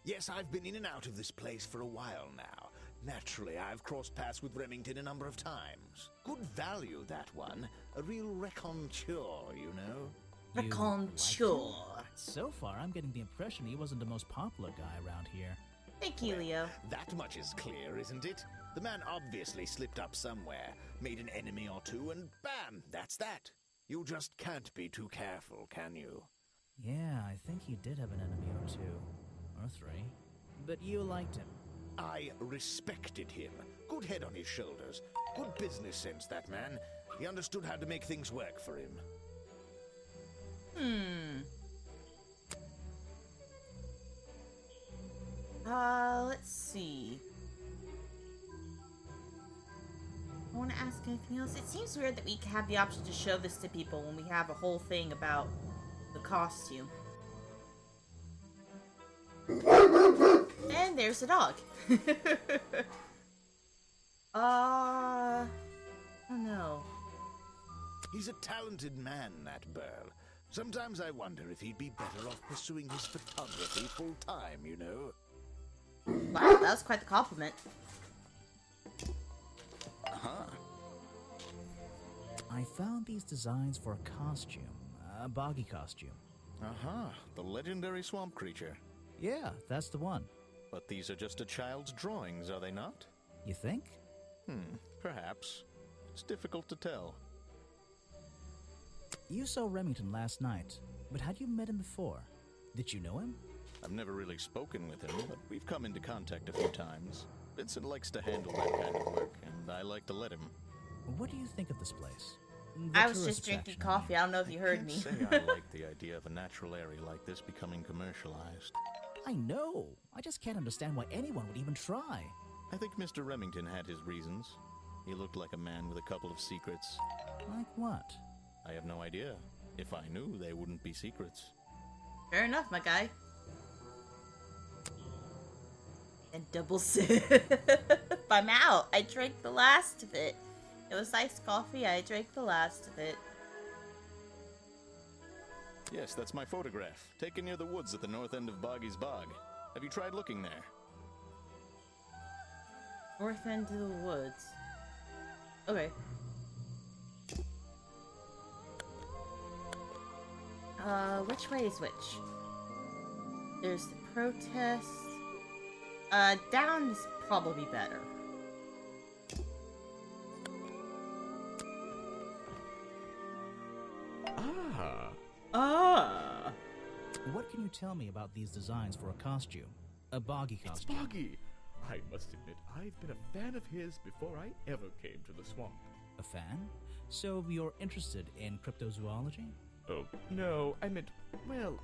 Yes, I've been in and out of this place for a while now. Naturally, I've crossed paths with Remington a number of times. Good value, that one. A real raconteur, you know. Raconteur. So far, I'm getting the impression he wasn't the most popular guy around here. Thank you, Leo. That much is clear, isn't it? The man obviously slipped up somewhere, made an enemy or two, and bam, that's that. You just can't be too careful, can you? Yeah, I think he did have an enemy or two. Or three. But you liked him. I respected him. Good head on his shoulders. Good business sense, that man. He understood how to make things work for him. Let's see. I want to ask anything else. It seems weird that we have the option to show this to people when we have a whole thing about the costume. And there's a dog. Oh no. He's a talented man, that Burl. Sometimes I wonder if he'd be better off pursuing his photography full time, you know. Wow, that was quite the compliment. I found these designs for a costume. A boggy costume. The legendary swamp creature. Yeah, that's the one. But these are just a child's drawings, are they not? You think? Perhaps. It's difficult to tell. You saw Remington last night, but had you met him before? Did you know him? I've never really spoken with him, but we've come into contact a few times. Vincent likes to handle that kind of work, and I like to let him. What do you think of this place? I was just drinking coffee. I don't know if you heard me. I can't say I like the idea of a natural area like this becoming commercialized. I know. I just can't understand why anyone would even try. I think Mr. Remington had his reasons. He looked like a man with a couple of secrets. Like what? I have no idea. If I knew, they wouldn't be secrets. Fair enough, my guy. And double sip. I'm out. I drank the last of it. It was iced coffee. I drank the last of it. Yes, that's my photograph, taken near the woods at the north end of Boggy's Bog. Have you tried looking there? North end of the woods. Okay. Which way is which? There's the protest. Down is probably better. Ah. What can you tell me about these designs for a costume? A boggy It's costume. Boggy! I must admit, I've been a fan of his before I ever came to the swamp. A fan? So you're interested in cryptozoology? Oh, no, I meant, well,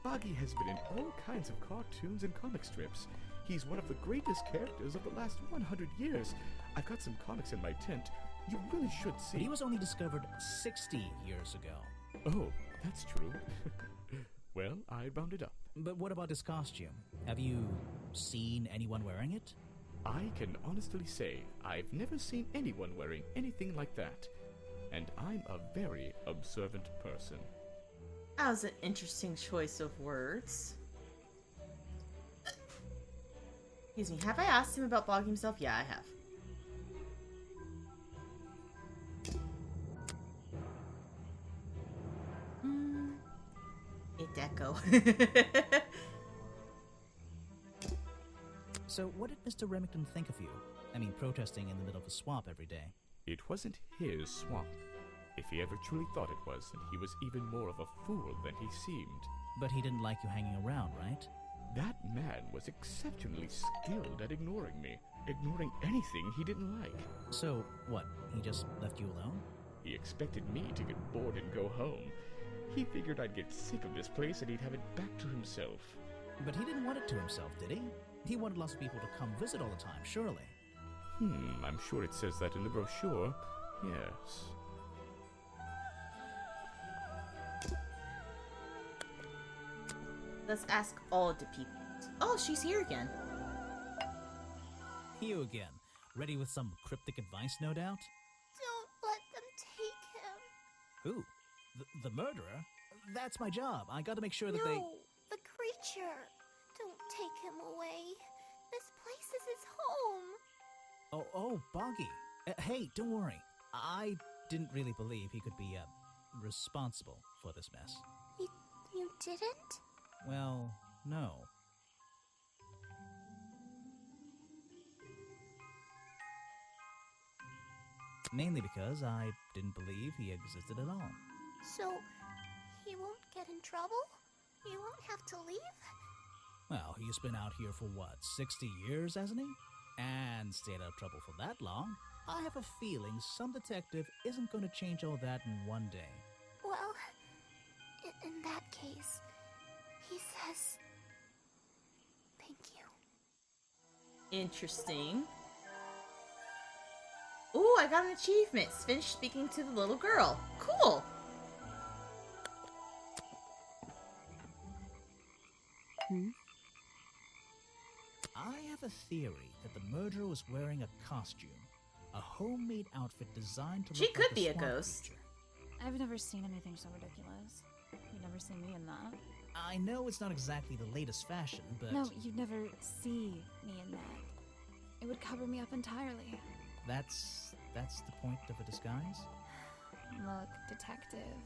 Boggy has been in all kinds of cartoons and comic strips. He's one of the greatest characters of the last 100 years. I've got some comics in my tent. You really should see. But he was only discovered 60 years ago. Oh, that's true. Well, I rounded up. But what about his costume? Have you seen anyone wearing it? I can honestly say I've never seen anyone wearing anything like that. And I'm a very observant person. That was an interesting choice of words. Excuse me, have I asked him about Boggy himself? Yeah, I have. Deco. So what did Mr. Remington think of you? I mean, protesting in the middle of a swamp every day. It wasn't his swamp. If he ever truly thought it was, then he was even more of a fool than he seemed. But he didn't like you hanging around, right? That man was exceptionally skilled at ignoring me, ignoring anything he didn't like. So, what, he just left you alone? He expected me to get bored and go home. He figured I'd get sick of this place and he'd have it back to himself. But he didn't want it to himself, did he? He wanted lots of people to come visit all the time, surely. I'm sure it says that in the brochure. Yes. Let's ask all the people. Oh, she's here again. You again. Ready with some cryptic advice, no doubt? Don't let them take him. Who? The murderer? That's my job. I gotta make sure that they... No, the creature. Don't take him away. This place is his home. Oh, Boggy. Hey, don't worry. I didn't really believe he could be, responsible for this mess. You didn't? Well, no. Mainly because I didn't believe he existed at all. So, he won't get in trouble? You won't have to leave? Well, he's been out here for what, 60 years, hasn't he? And stayed out of trouble for that long. I have a feeling some detective isn't going to change all that in one day. Well, in that case, he says... thank you. Interesting. Ooh, I got an achievement. Finish speaking to the little girl. Cool. I have a theory that the murderer was wearing a costume. A homemade outfit designed to She look could like be a swamp ghost. creature. I've never seen anything so ridiculous. You'd never see me in that. I know it's not exactly the latest fashion, but... No, you'd never see me in that. It would cover me up entirely. That's the point of a disguise? Look, detective.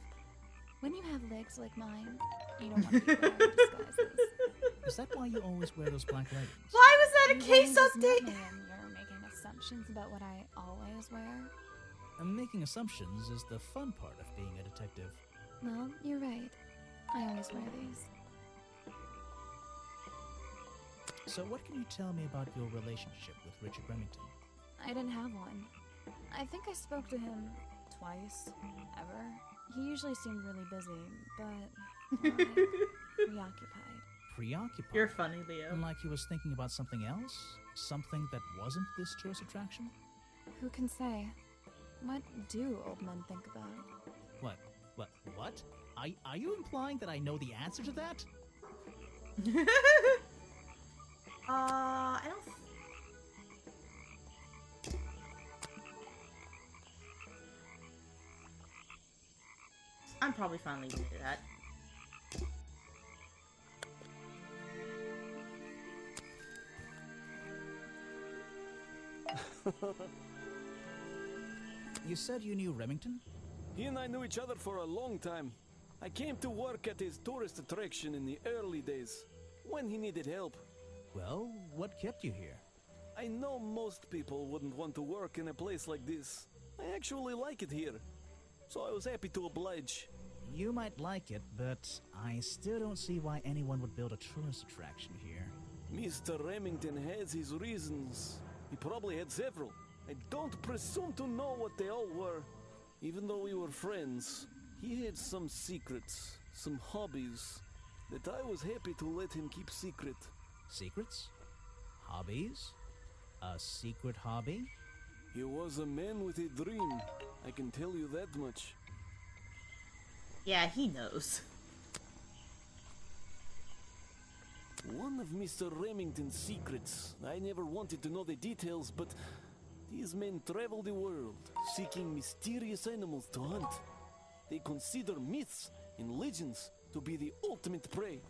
When you have legs like mine, you don't want to be wearing disguises. Is that why you always wear those black leggings? Why was that a You case just met update? me and you're making assumptions about what I always wear. Making assumptions is the fun part of being a detective. Well, you're right. I always wear these. So what can you tell me about your relationship with Richard Remington? I didn't have one. I think I spoke to him twice, ever. He usually seemed really busy, but preoccupied. Preoccupied? You're funny, Leo. Like he was thinking about something else? Something that wasn't this tourist attraction? Who can say? What do old men think about? What? Are you implying that I know the answer to that? I don't... I'm probably fine leaving it at that. You said you knew Remington? He and I knew each other for a long time. I came to work at his tourist attraction in the early days, when he needed help. Well, what kept you here? I know most people wouldn't want to work in a place like this. I actually like it here, so I was happy to oblige. You might like it, but I still don't see why anyone would build a tourist attraction here. Mr. Remington has his reasons. He probably had several. I don't presume to know what they all were. Even though we were friends, he had some secrets, some hobbies, that I was happy to let him keep secret. Secrets? Hobbies? A secret hobby? He was a man with a dream. I can tell you that much. Yeah, he knows. One of Mr. Remington's secrets. I never wanted to know the details, but these men travel the world, seeking mysterious animals to hunt. They consider myths and legends to be the ultimate prey.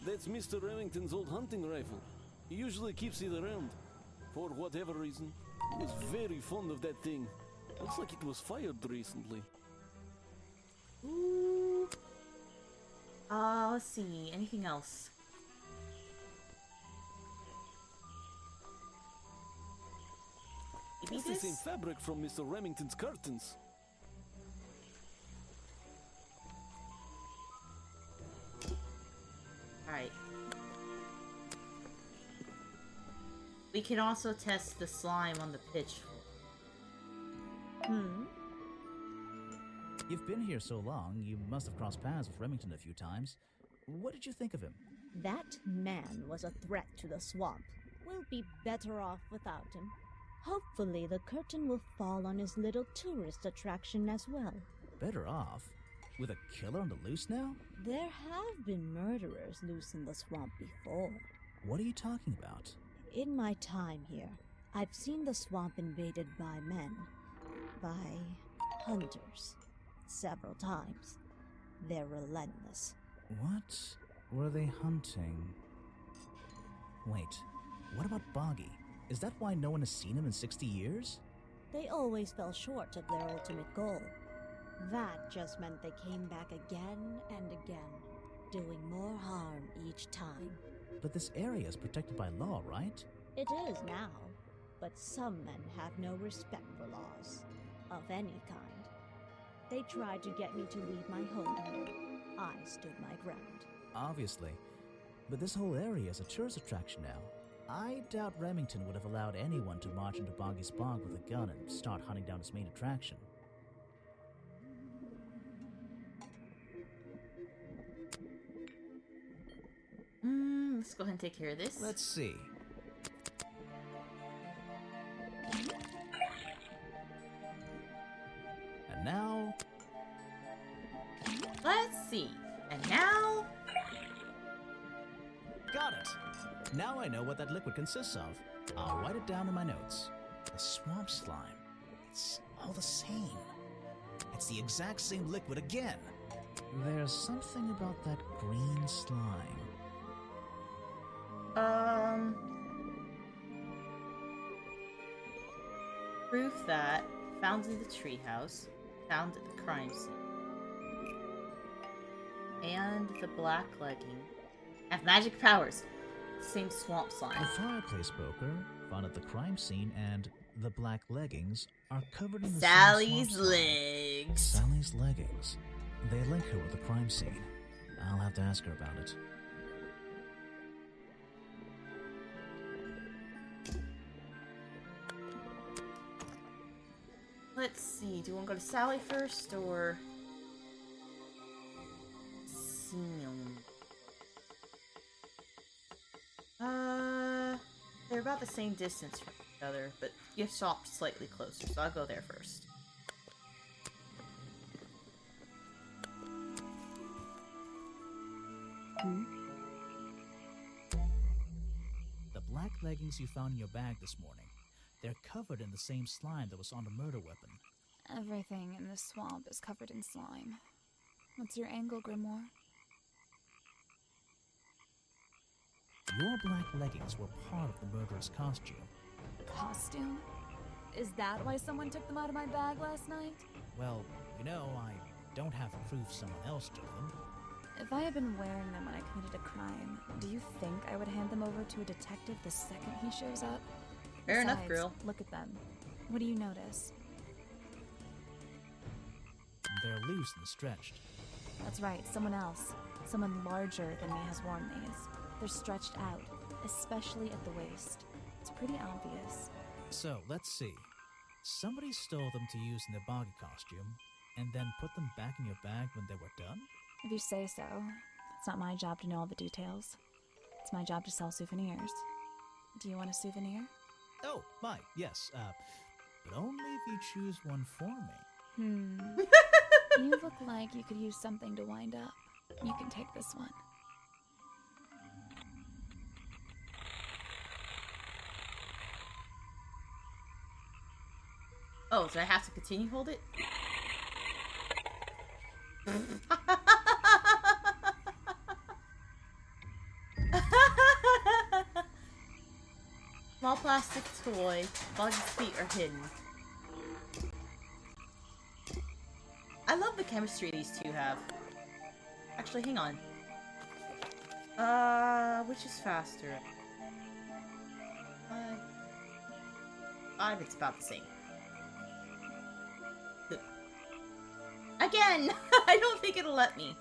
That's Mr. Remington's old hunting rifle. He usually keeps it around. For whatever reason, he was very fond of that thing. Looks like it was fired recently. Ooh. Let's see. Anything else? Maybe It's the this? same fabric from Mr. Remington's curtains. Alright. We can also test the slime on the pitchfork. You've been here so long, you must have crossed paths with Remington a few times. What did you think of him? That man was a threat to the swamp. We'll be better off without him. Hopefully the curtain will fall on his little tourist attraction as well. Better off? With a killer on the loose now? There have been murderers loose in the swamp before. What are you talking about? In my time here, I've seen the swamp invaded by men. By hunters. Several times. They're relentless. What were they hunting? Wait, what about Boggy? Is that why no one has seen him in 60 years? They always fell short of their ultimate goal. That just meant they came back again and again, doing more harm each time. But this area is protected by law, right? It is now, but some men have no respect for laws, of any kind. They tried to get me to leave my home here. I stood my ground. Obviously. But this whole area is a tourist attraction now. I doubt Remington would have allowed anyone to march into Boggy's Bog with a gun and start hunting down his main attraction. Let's go ahead and take care of this. Let's see. And now... Let's see. And now... Got it! Now I know what that liquid consists of. I'll write it down in my notes. The swamp slime. It's all the same. It's the exact same liquid again. There's something about that green slime. Proof that found in the treehouse, found at the crime scene, and the black legging have magic powers. Same swamp slime. The fireplace poker found at the crime scene and the black leggings are covered in the Sally's same swamp slime. legs. Sally's leggings. They link her with the crime scene. I'll have to ask her about it. Let's see. Do you want to go to Sally first or Sion? They're about the same distance from each other, but gift shop slightly closer, so I'll go there first. The black leggings you found in your bag this morning. They're covered in the same slime that was on the murder weapon. Everything in this swamp is covered in slime. What's your angle, Grimoire? Your black leggings were part of the murderer's costume. Costume? Is that why someone took them out of my bag last night? Well, you know, I don't have proof someone else took them. If I had been wearing them when I committed a crime, do you think I would hand them over to a detective the second he shows up? Fair enough, Besides, girl. Look at them. What do you notice? They're loose and stretched. That's right, someone else. Someone larger than me has worn these. They're stretched out, especially at the waist. It's pretty obvious. So, let's see. Somebody stole them to use in their boggy costume, and then put them back in your bag when they were done? If you say so. It's not my job to know all the details. It's my job to sell souvenirs. Do you want a souvenir? Oh, my, yes, but only if you choose one for me. You look like you could use something to wind up. You can take this one. Oh, so I have to continue hold it? Small plastic toy. Bug's feet are hidden. I love the chemistry these two have. Actually, hang on. Which is faster? 5, it's about the same. Again! I don't think it'll let me.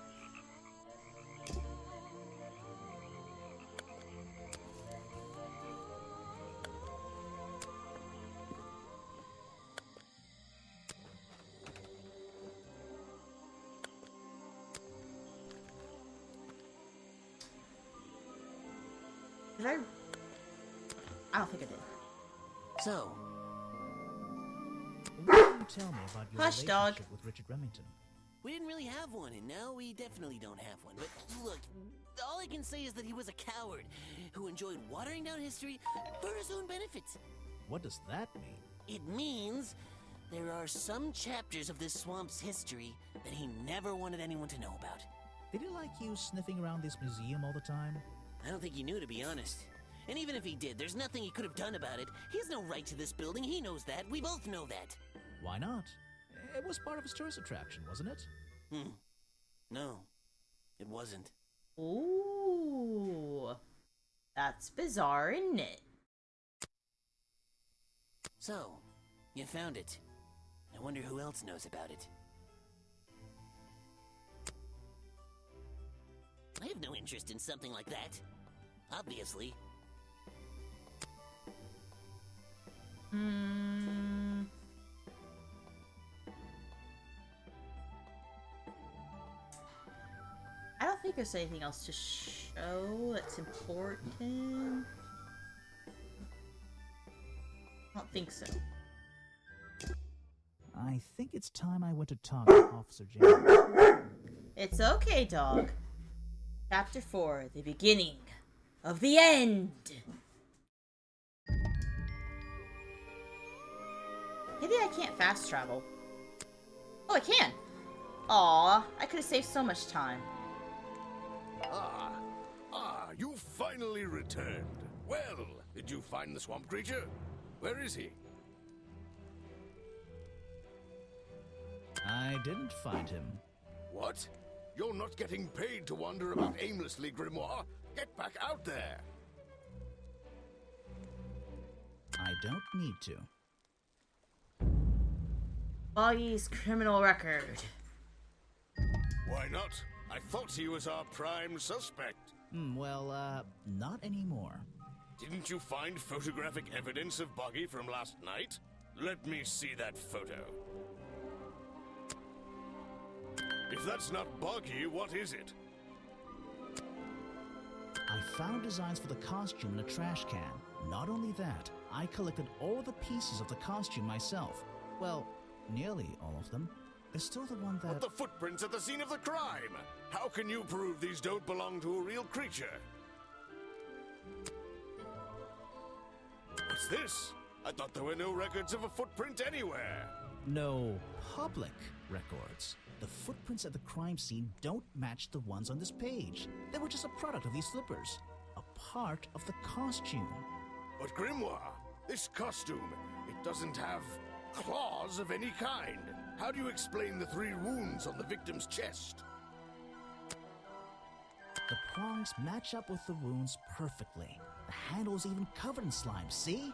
Did I don't think I did. So, What can you tell me about your Hush, relationship dog. with Richard Remington? we didn't really have one, and now we definitely don't have one. But look, all I can say is that he was a coward who enjoyed watering down history for his own benefit. What does that mean? It means there are some chapters of this swamp's history that he never wanted anyone to know about. Did he like you sniffing around this museum all the time? I don't think he knew, to be honest. And even if he did, there's nothing he could have done about it. He has no right to this building. He knows that. We both know that. Why not? It was part of his tourist attraction, wasn't it? No, it wasn't. Ooh. That's bizarre, isn't it? So, you found it. I wonder who else knows about it. I have no interest in something like that. Obviously. I don't think there's anything else to show that's important. I don't think so. I think it's time I went to talk to Officer James. It's okay, dog. Chapter 4, the beginning of the end. Maybe I can't fast travel. Oh, I can. Aw, I could have saved so much time. You finally returned. Well, did you find the swamp creature? Where is he? I didn't find him. What? You're not getting paid to wander about aimlessly, Grimoire. Get back out there. I don't need to. Boggy's criminal record. Why not? I thought he was our prime suspect. Not anymore. Didn't you find photographic evidence of Boggy from last night? Let me see that photo. If that's not Boggy, what is it? I found designs for the costume in a trash can. Not only that, I collected all the pieces of the costume myself. Well, nearly all of them. There's still the one that... But the footprints at the scene of the crime! How can you prove these don't belong to a real creature? What's this? I thought there were no records of a footprint anywhere. No public records. The footprints at the crime scene don't match the ones on this page. They were just a product of these flippers. A part of the costume. But Grimoire, this costume, it doesn't have claws of any kind. How do you explain the 3 wounds on the victim's chest? The prongs match up with the wounds perfectly. The handle's even covered in slime, see?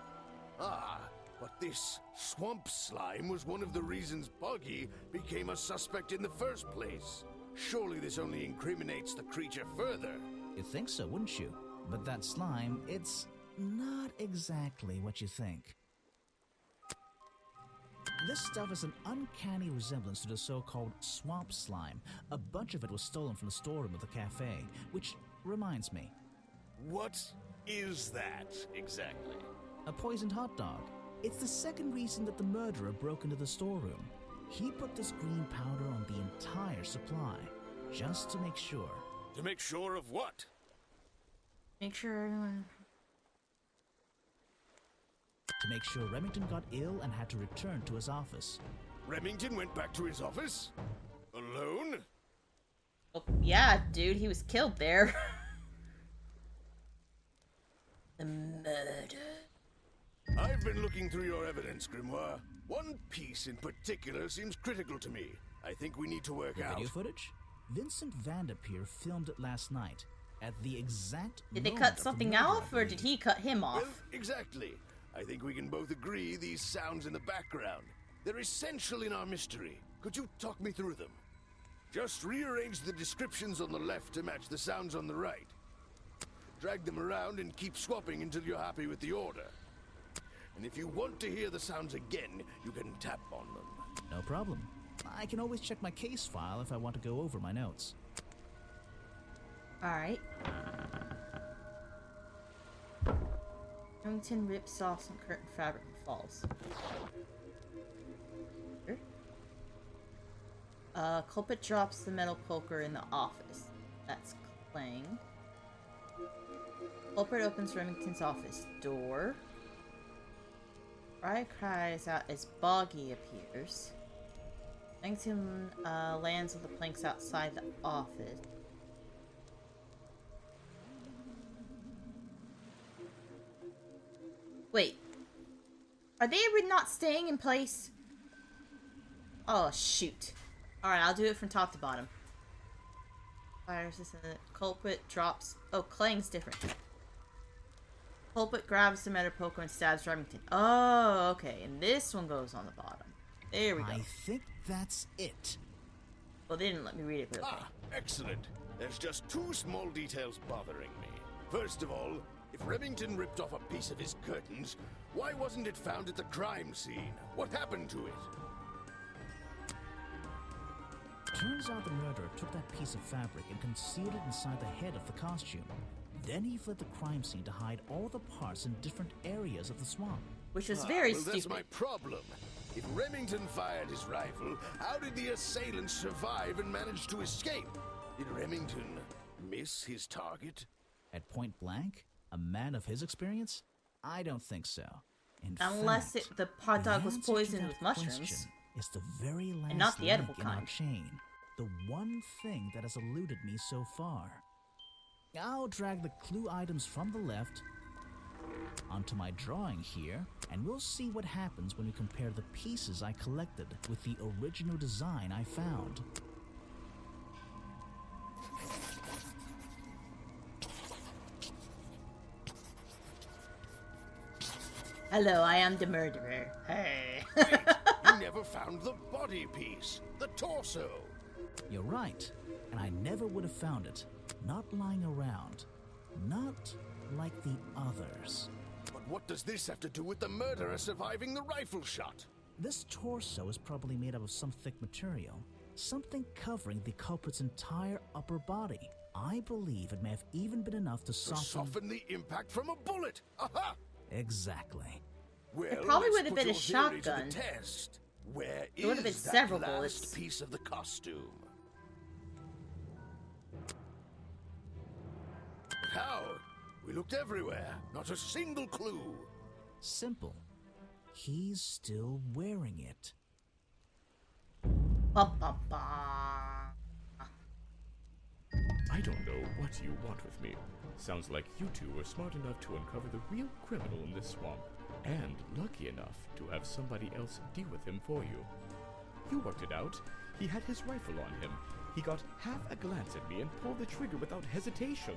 Ah, but this swamp slime was one of the reasons Buggy became a suspect in the first place. Surely this only incriminates the creature further. You'd think so, wouldn't you? But that slime, it's not exactly what you think. This stuff is an uncanny resemblance to the so-called swamp slime. A bunch of it was stolen from the storeroom of the cafe, which reminds me. What is that exactly? A poisoned hot dog. It's the second reason that the murderer broke into the storeroom. He put this green powder on the entire supply, just to make sure. To make sure of what? Make sure everyone... To make sure Remington got ill and had to return to his office. Remington went back to his office? Alone? Oh, yeah, dude, he was killed there. The murder. I've been looking through your evidence, Grimoire. One piece in particular seems critical to me. I think we need to work The out. video footage? Vincent Vanderpeer filmed it last night, at the exact Did they moment cut of the something murder, off, I or believe. did he cut him off? Well, exactly. I think we can both agree these sounds in the background. They're essential in our mystery. Could you talk me through them? Just rearrange the descriptions on the left to match the sounds on the right. Drag them around and keep swapping until you're happy with the order. And if you want to hear the sounds again, you can tap on them. No problem. I can always check my case file if I want to go over my notes. Alright. Remington rips off some curtain fabric and falls. Culprit drops the metal poker in the office. That's Clang. Culprit opens Remington's office door. Fry cries out as Boggy appears. Remington lands on the planks outside the office. Wait. Are they not staying in place? Oh, shoot. Alright, I'll do it from top to bottom. Fire resistant. Culprit drops... Oh, Clang's different. Culprit grabs the metal poker and stabs Remington. Oh, okay. And this one goes on the bottom. There we go. I think that's it. Well, they didn't let me read it, but okay. Ah, excellent. There's just 2 small details bothering me. First of all, if Remington ripped off a piece of his curtains, why wasn't it found at the crime scene? What happened to it? Turns out the murderer took that piece of fabric and concealed it inside the head of the costume. Then he fled the crime scene to hide all the parts in different areas of the swamp. Which was very well, stupid. That's my problem. If Remington fired his rifle, how did the assailant survive and manage to escape? Did Remington miss his target? At point blank? A man of his experience? I don't think so. In Unless fact, the hot dog the was answer to poisoned that with mushrooms. question is the very last And not the link edible in our kind. chain. The one thing that has eluded me so far. I'll drag the clue items from the left onto my drawing here, and we'll see what happens when we compare the pieces I collected with the original design I found. Hello, I am the murderer. Hey. Wait, you never found the body piece, the torso. You're right, and I never would have found it. Not lying around. Not like the others. But what does this have to do with the murderer surviving the rifle shot? This torso is probably made up of some thick material. Something covering the culprit's entire upper body. I believe it may have even been enough to To soften... soften the impact from a bullet. Aha! Exactly. Well, It probably let's would have put been a your theory to the shotgun. test. Where It would have been is that several last bullets. piece of the costume? How? We looked everywhere. Not a single clue. Simple. He's still wearing it. Ba, ba, ba. I I don't know what you want with me. Sounds like you two were smart enough to uncover the real criminal in this swamp, and lucky enough to have somebody else deal with him for you. You worked it out. He had his rifle on him. He got half a glance at me and pulled the trigger without hesitation.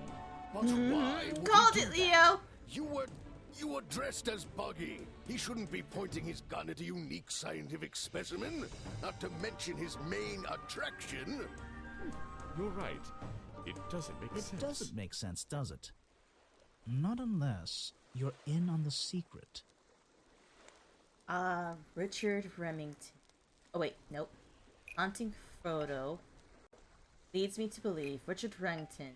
But why would Called he it, do Leo! that? You were dressed as Buggy. He shouldn't be pointing his gun at a unique scientific specimen, not to mention his main attraction. You're right. It doesn't make sense. It doesn't make sense, does it? Not unless you're in on the secret. Richard Remington. Oh wait, nope. Haunting photo leads me to believe Richard Remington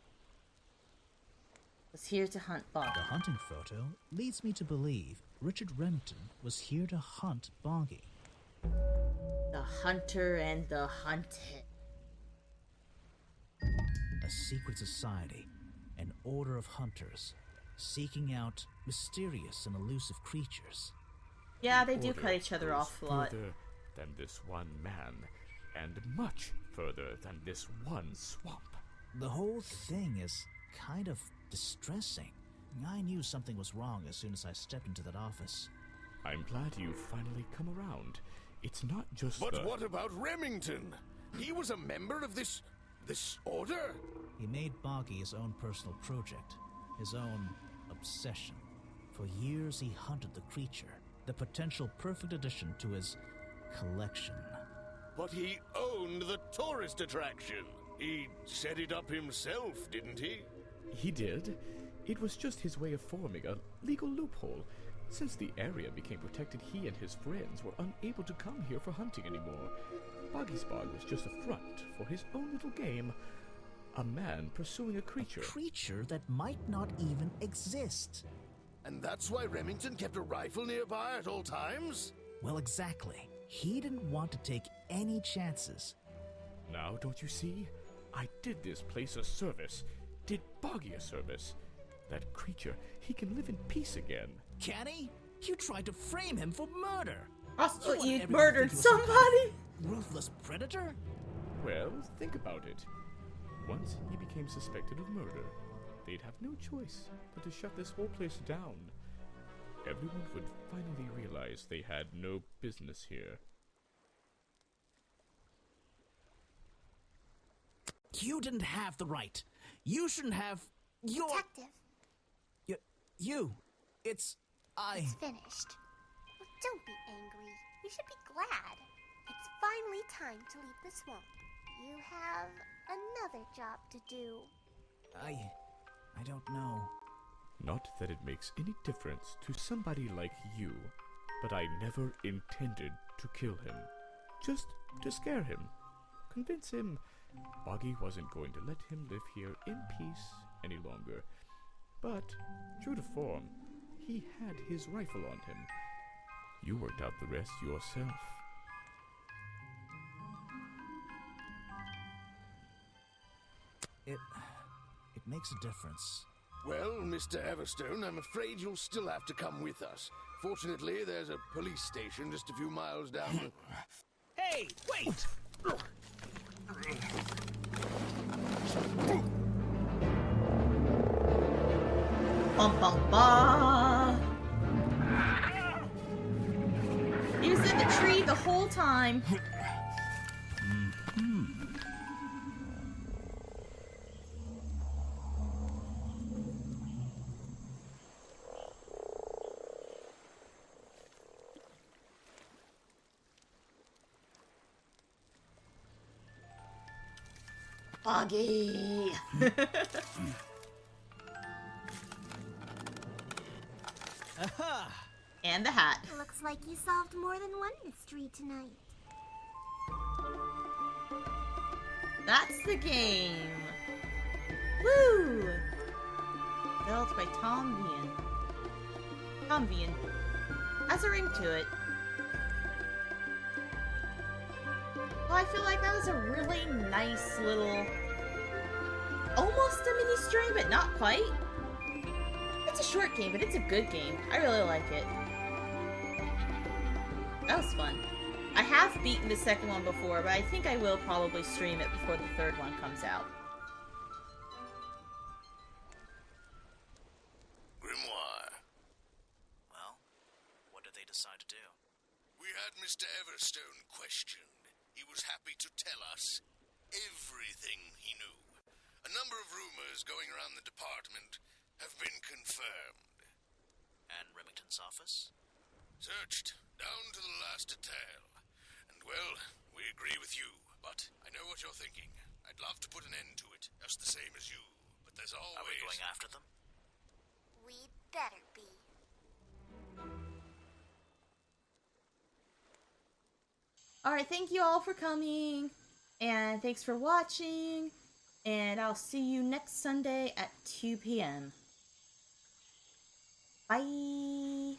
was here to hunt Boggy. The hunting photo leads me to believe Richard Remington was here to hunt Boggy. The hunter and the hunted. A secret society, an order of hunters, seeking out mysterious and elusive creatures. Yeah, they do Order cut each other goes off a lot. further than this one man, and much further than this one swamp. The whole thing is kind of distressing. I knew something was wrong as soon as I stepped into that office. I'm glad you've finally come around. It's not just But what about Remington? He was a member of this order? He made Boggy his own personal project, his own obsession. For years he hunted the creature, the potential perfect addition to his collection. But he owned the tourist attraction. He set it up himself, didn't he? He did. It was just his way of forming a legal loophole. Since the area became protected, he and his friends were unable to come here for hunting anymore. Boggy's Bog was just a front for his own little game. A man pursuing a creature. A creature that might not even exist. And that's why Remington kept a rifle nearby at all times? Well, exactly. He didn't want to take any chances. Now, don't you see? I did this place a service. Did Boggy a service. That creature, he can live in peace again. Can he? You tried to frame him for murder. Also, want you everyone to murdered think you were some somebody? Ruthless predator? Well, think about it. Once he became suspected of murder, they'd have no choice but to shut this whole place down. Everyone would finally realize they had no business here. You didn't have the right. You shouldn't have. Your. Detective, It's. it's finished. Well, don't be angry. You should be glad. It's finally time to leave the swamp. You have another job to do. I don't know. Not that it makes any difference to somebody like you, but I never intended to kill him. Just to scare him. Convince him Boggy wasn't going to let him live here in peace any longer. But, true to form, he had his rifle on him. You worked out the rest yourself. It makes a difference. Well, Mr. Everstone, I'm afraid you'll still have to come with us. Fortunately, there's a police station just a few miles down. Hey, wait! Bum bum ba. He was in the tree the whole time. Boggy. Aha! And the hat. Looks like you solved more than one mystery tonight. That's the game. Woo! Developed by Tom Vian. Tom Vian. Has a ring to it. Well, I feel like that was a really nice little... almost a mini story, but not quite. It's a short game, but it's a good game. I really like it. That was fun. I have beaten the second one before, but I think I will probably stream it before the third one comes out. us everything he knew. A number of rumors going around the department have been confirmed. And Remington's office? Searched down to the last detail. And well, we agree with you, but I know what you're thinking. I'd love to put an end to it, just the same as you. But there's always... Are we going after them? We'd better be. Alright, thank you all for coming. And thanks for watching. And I'll see you next Sunday at 2 p.m. Bye.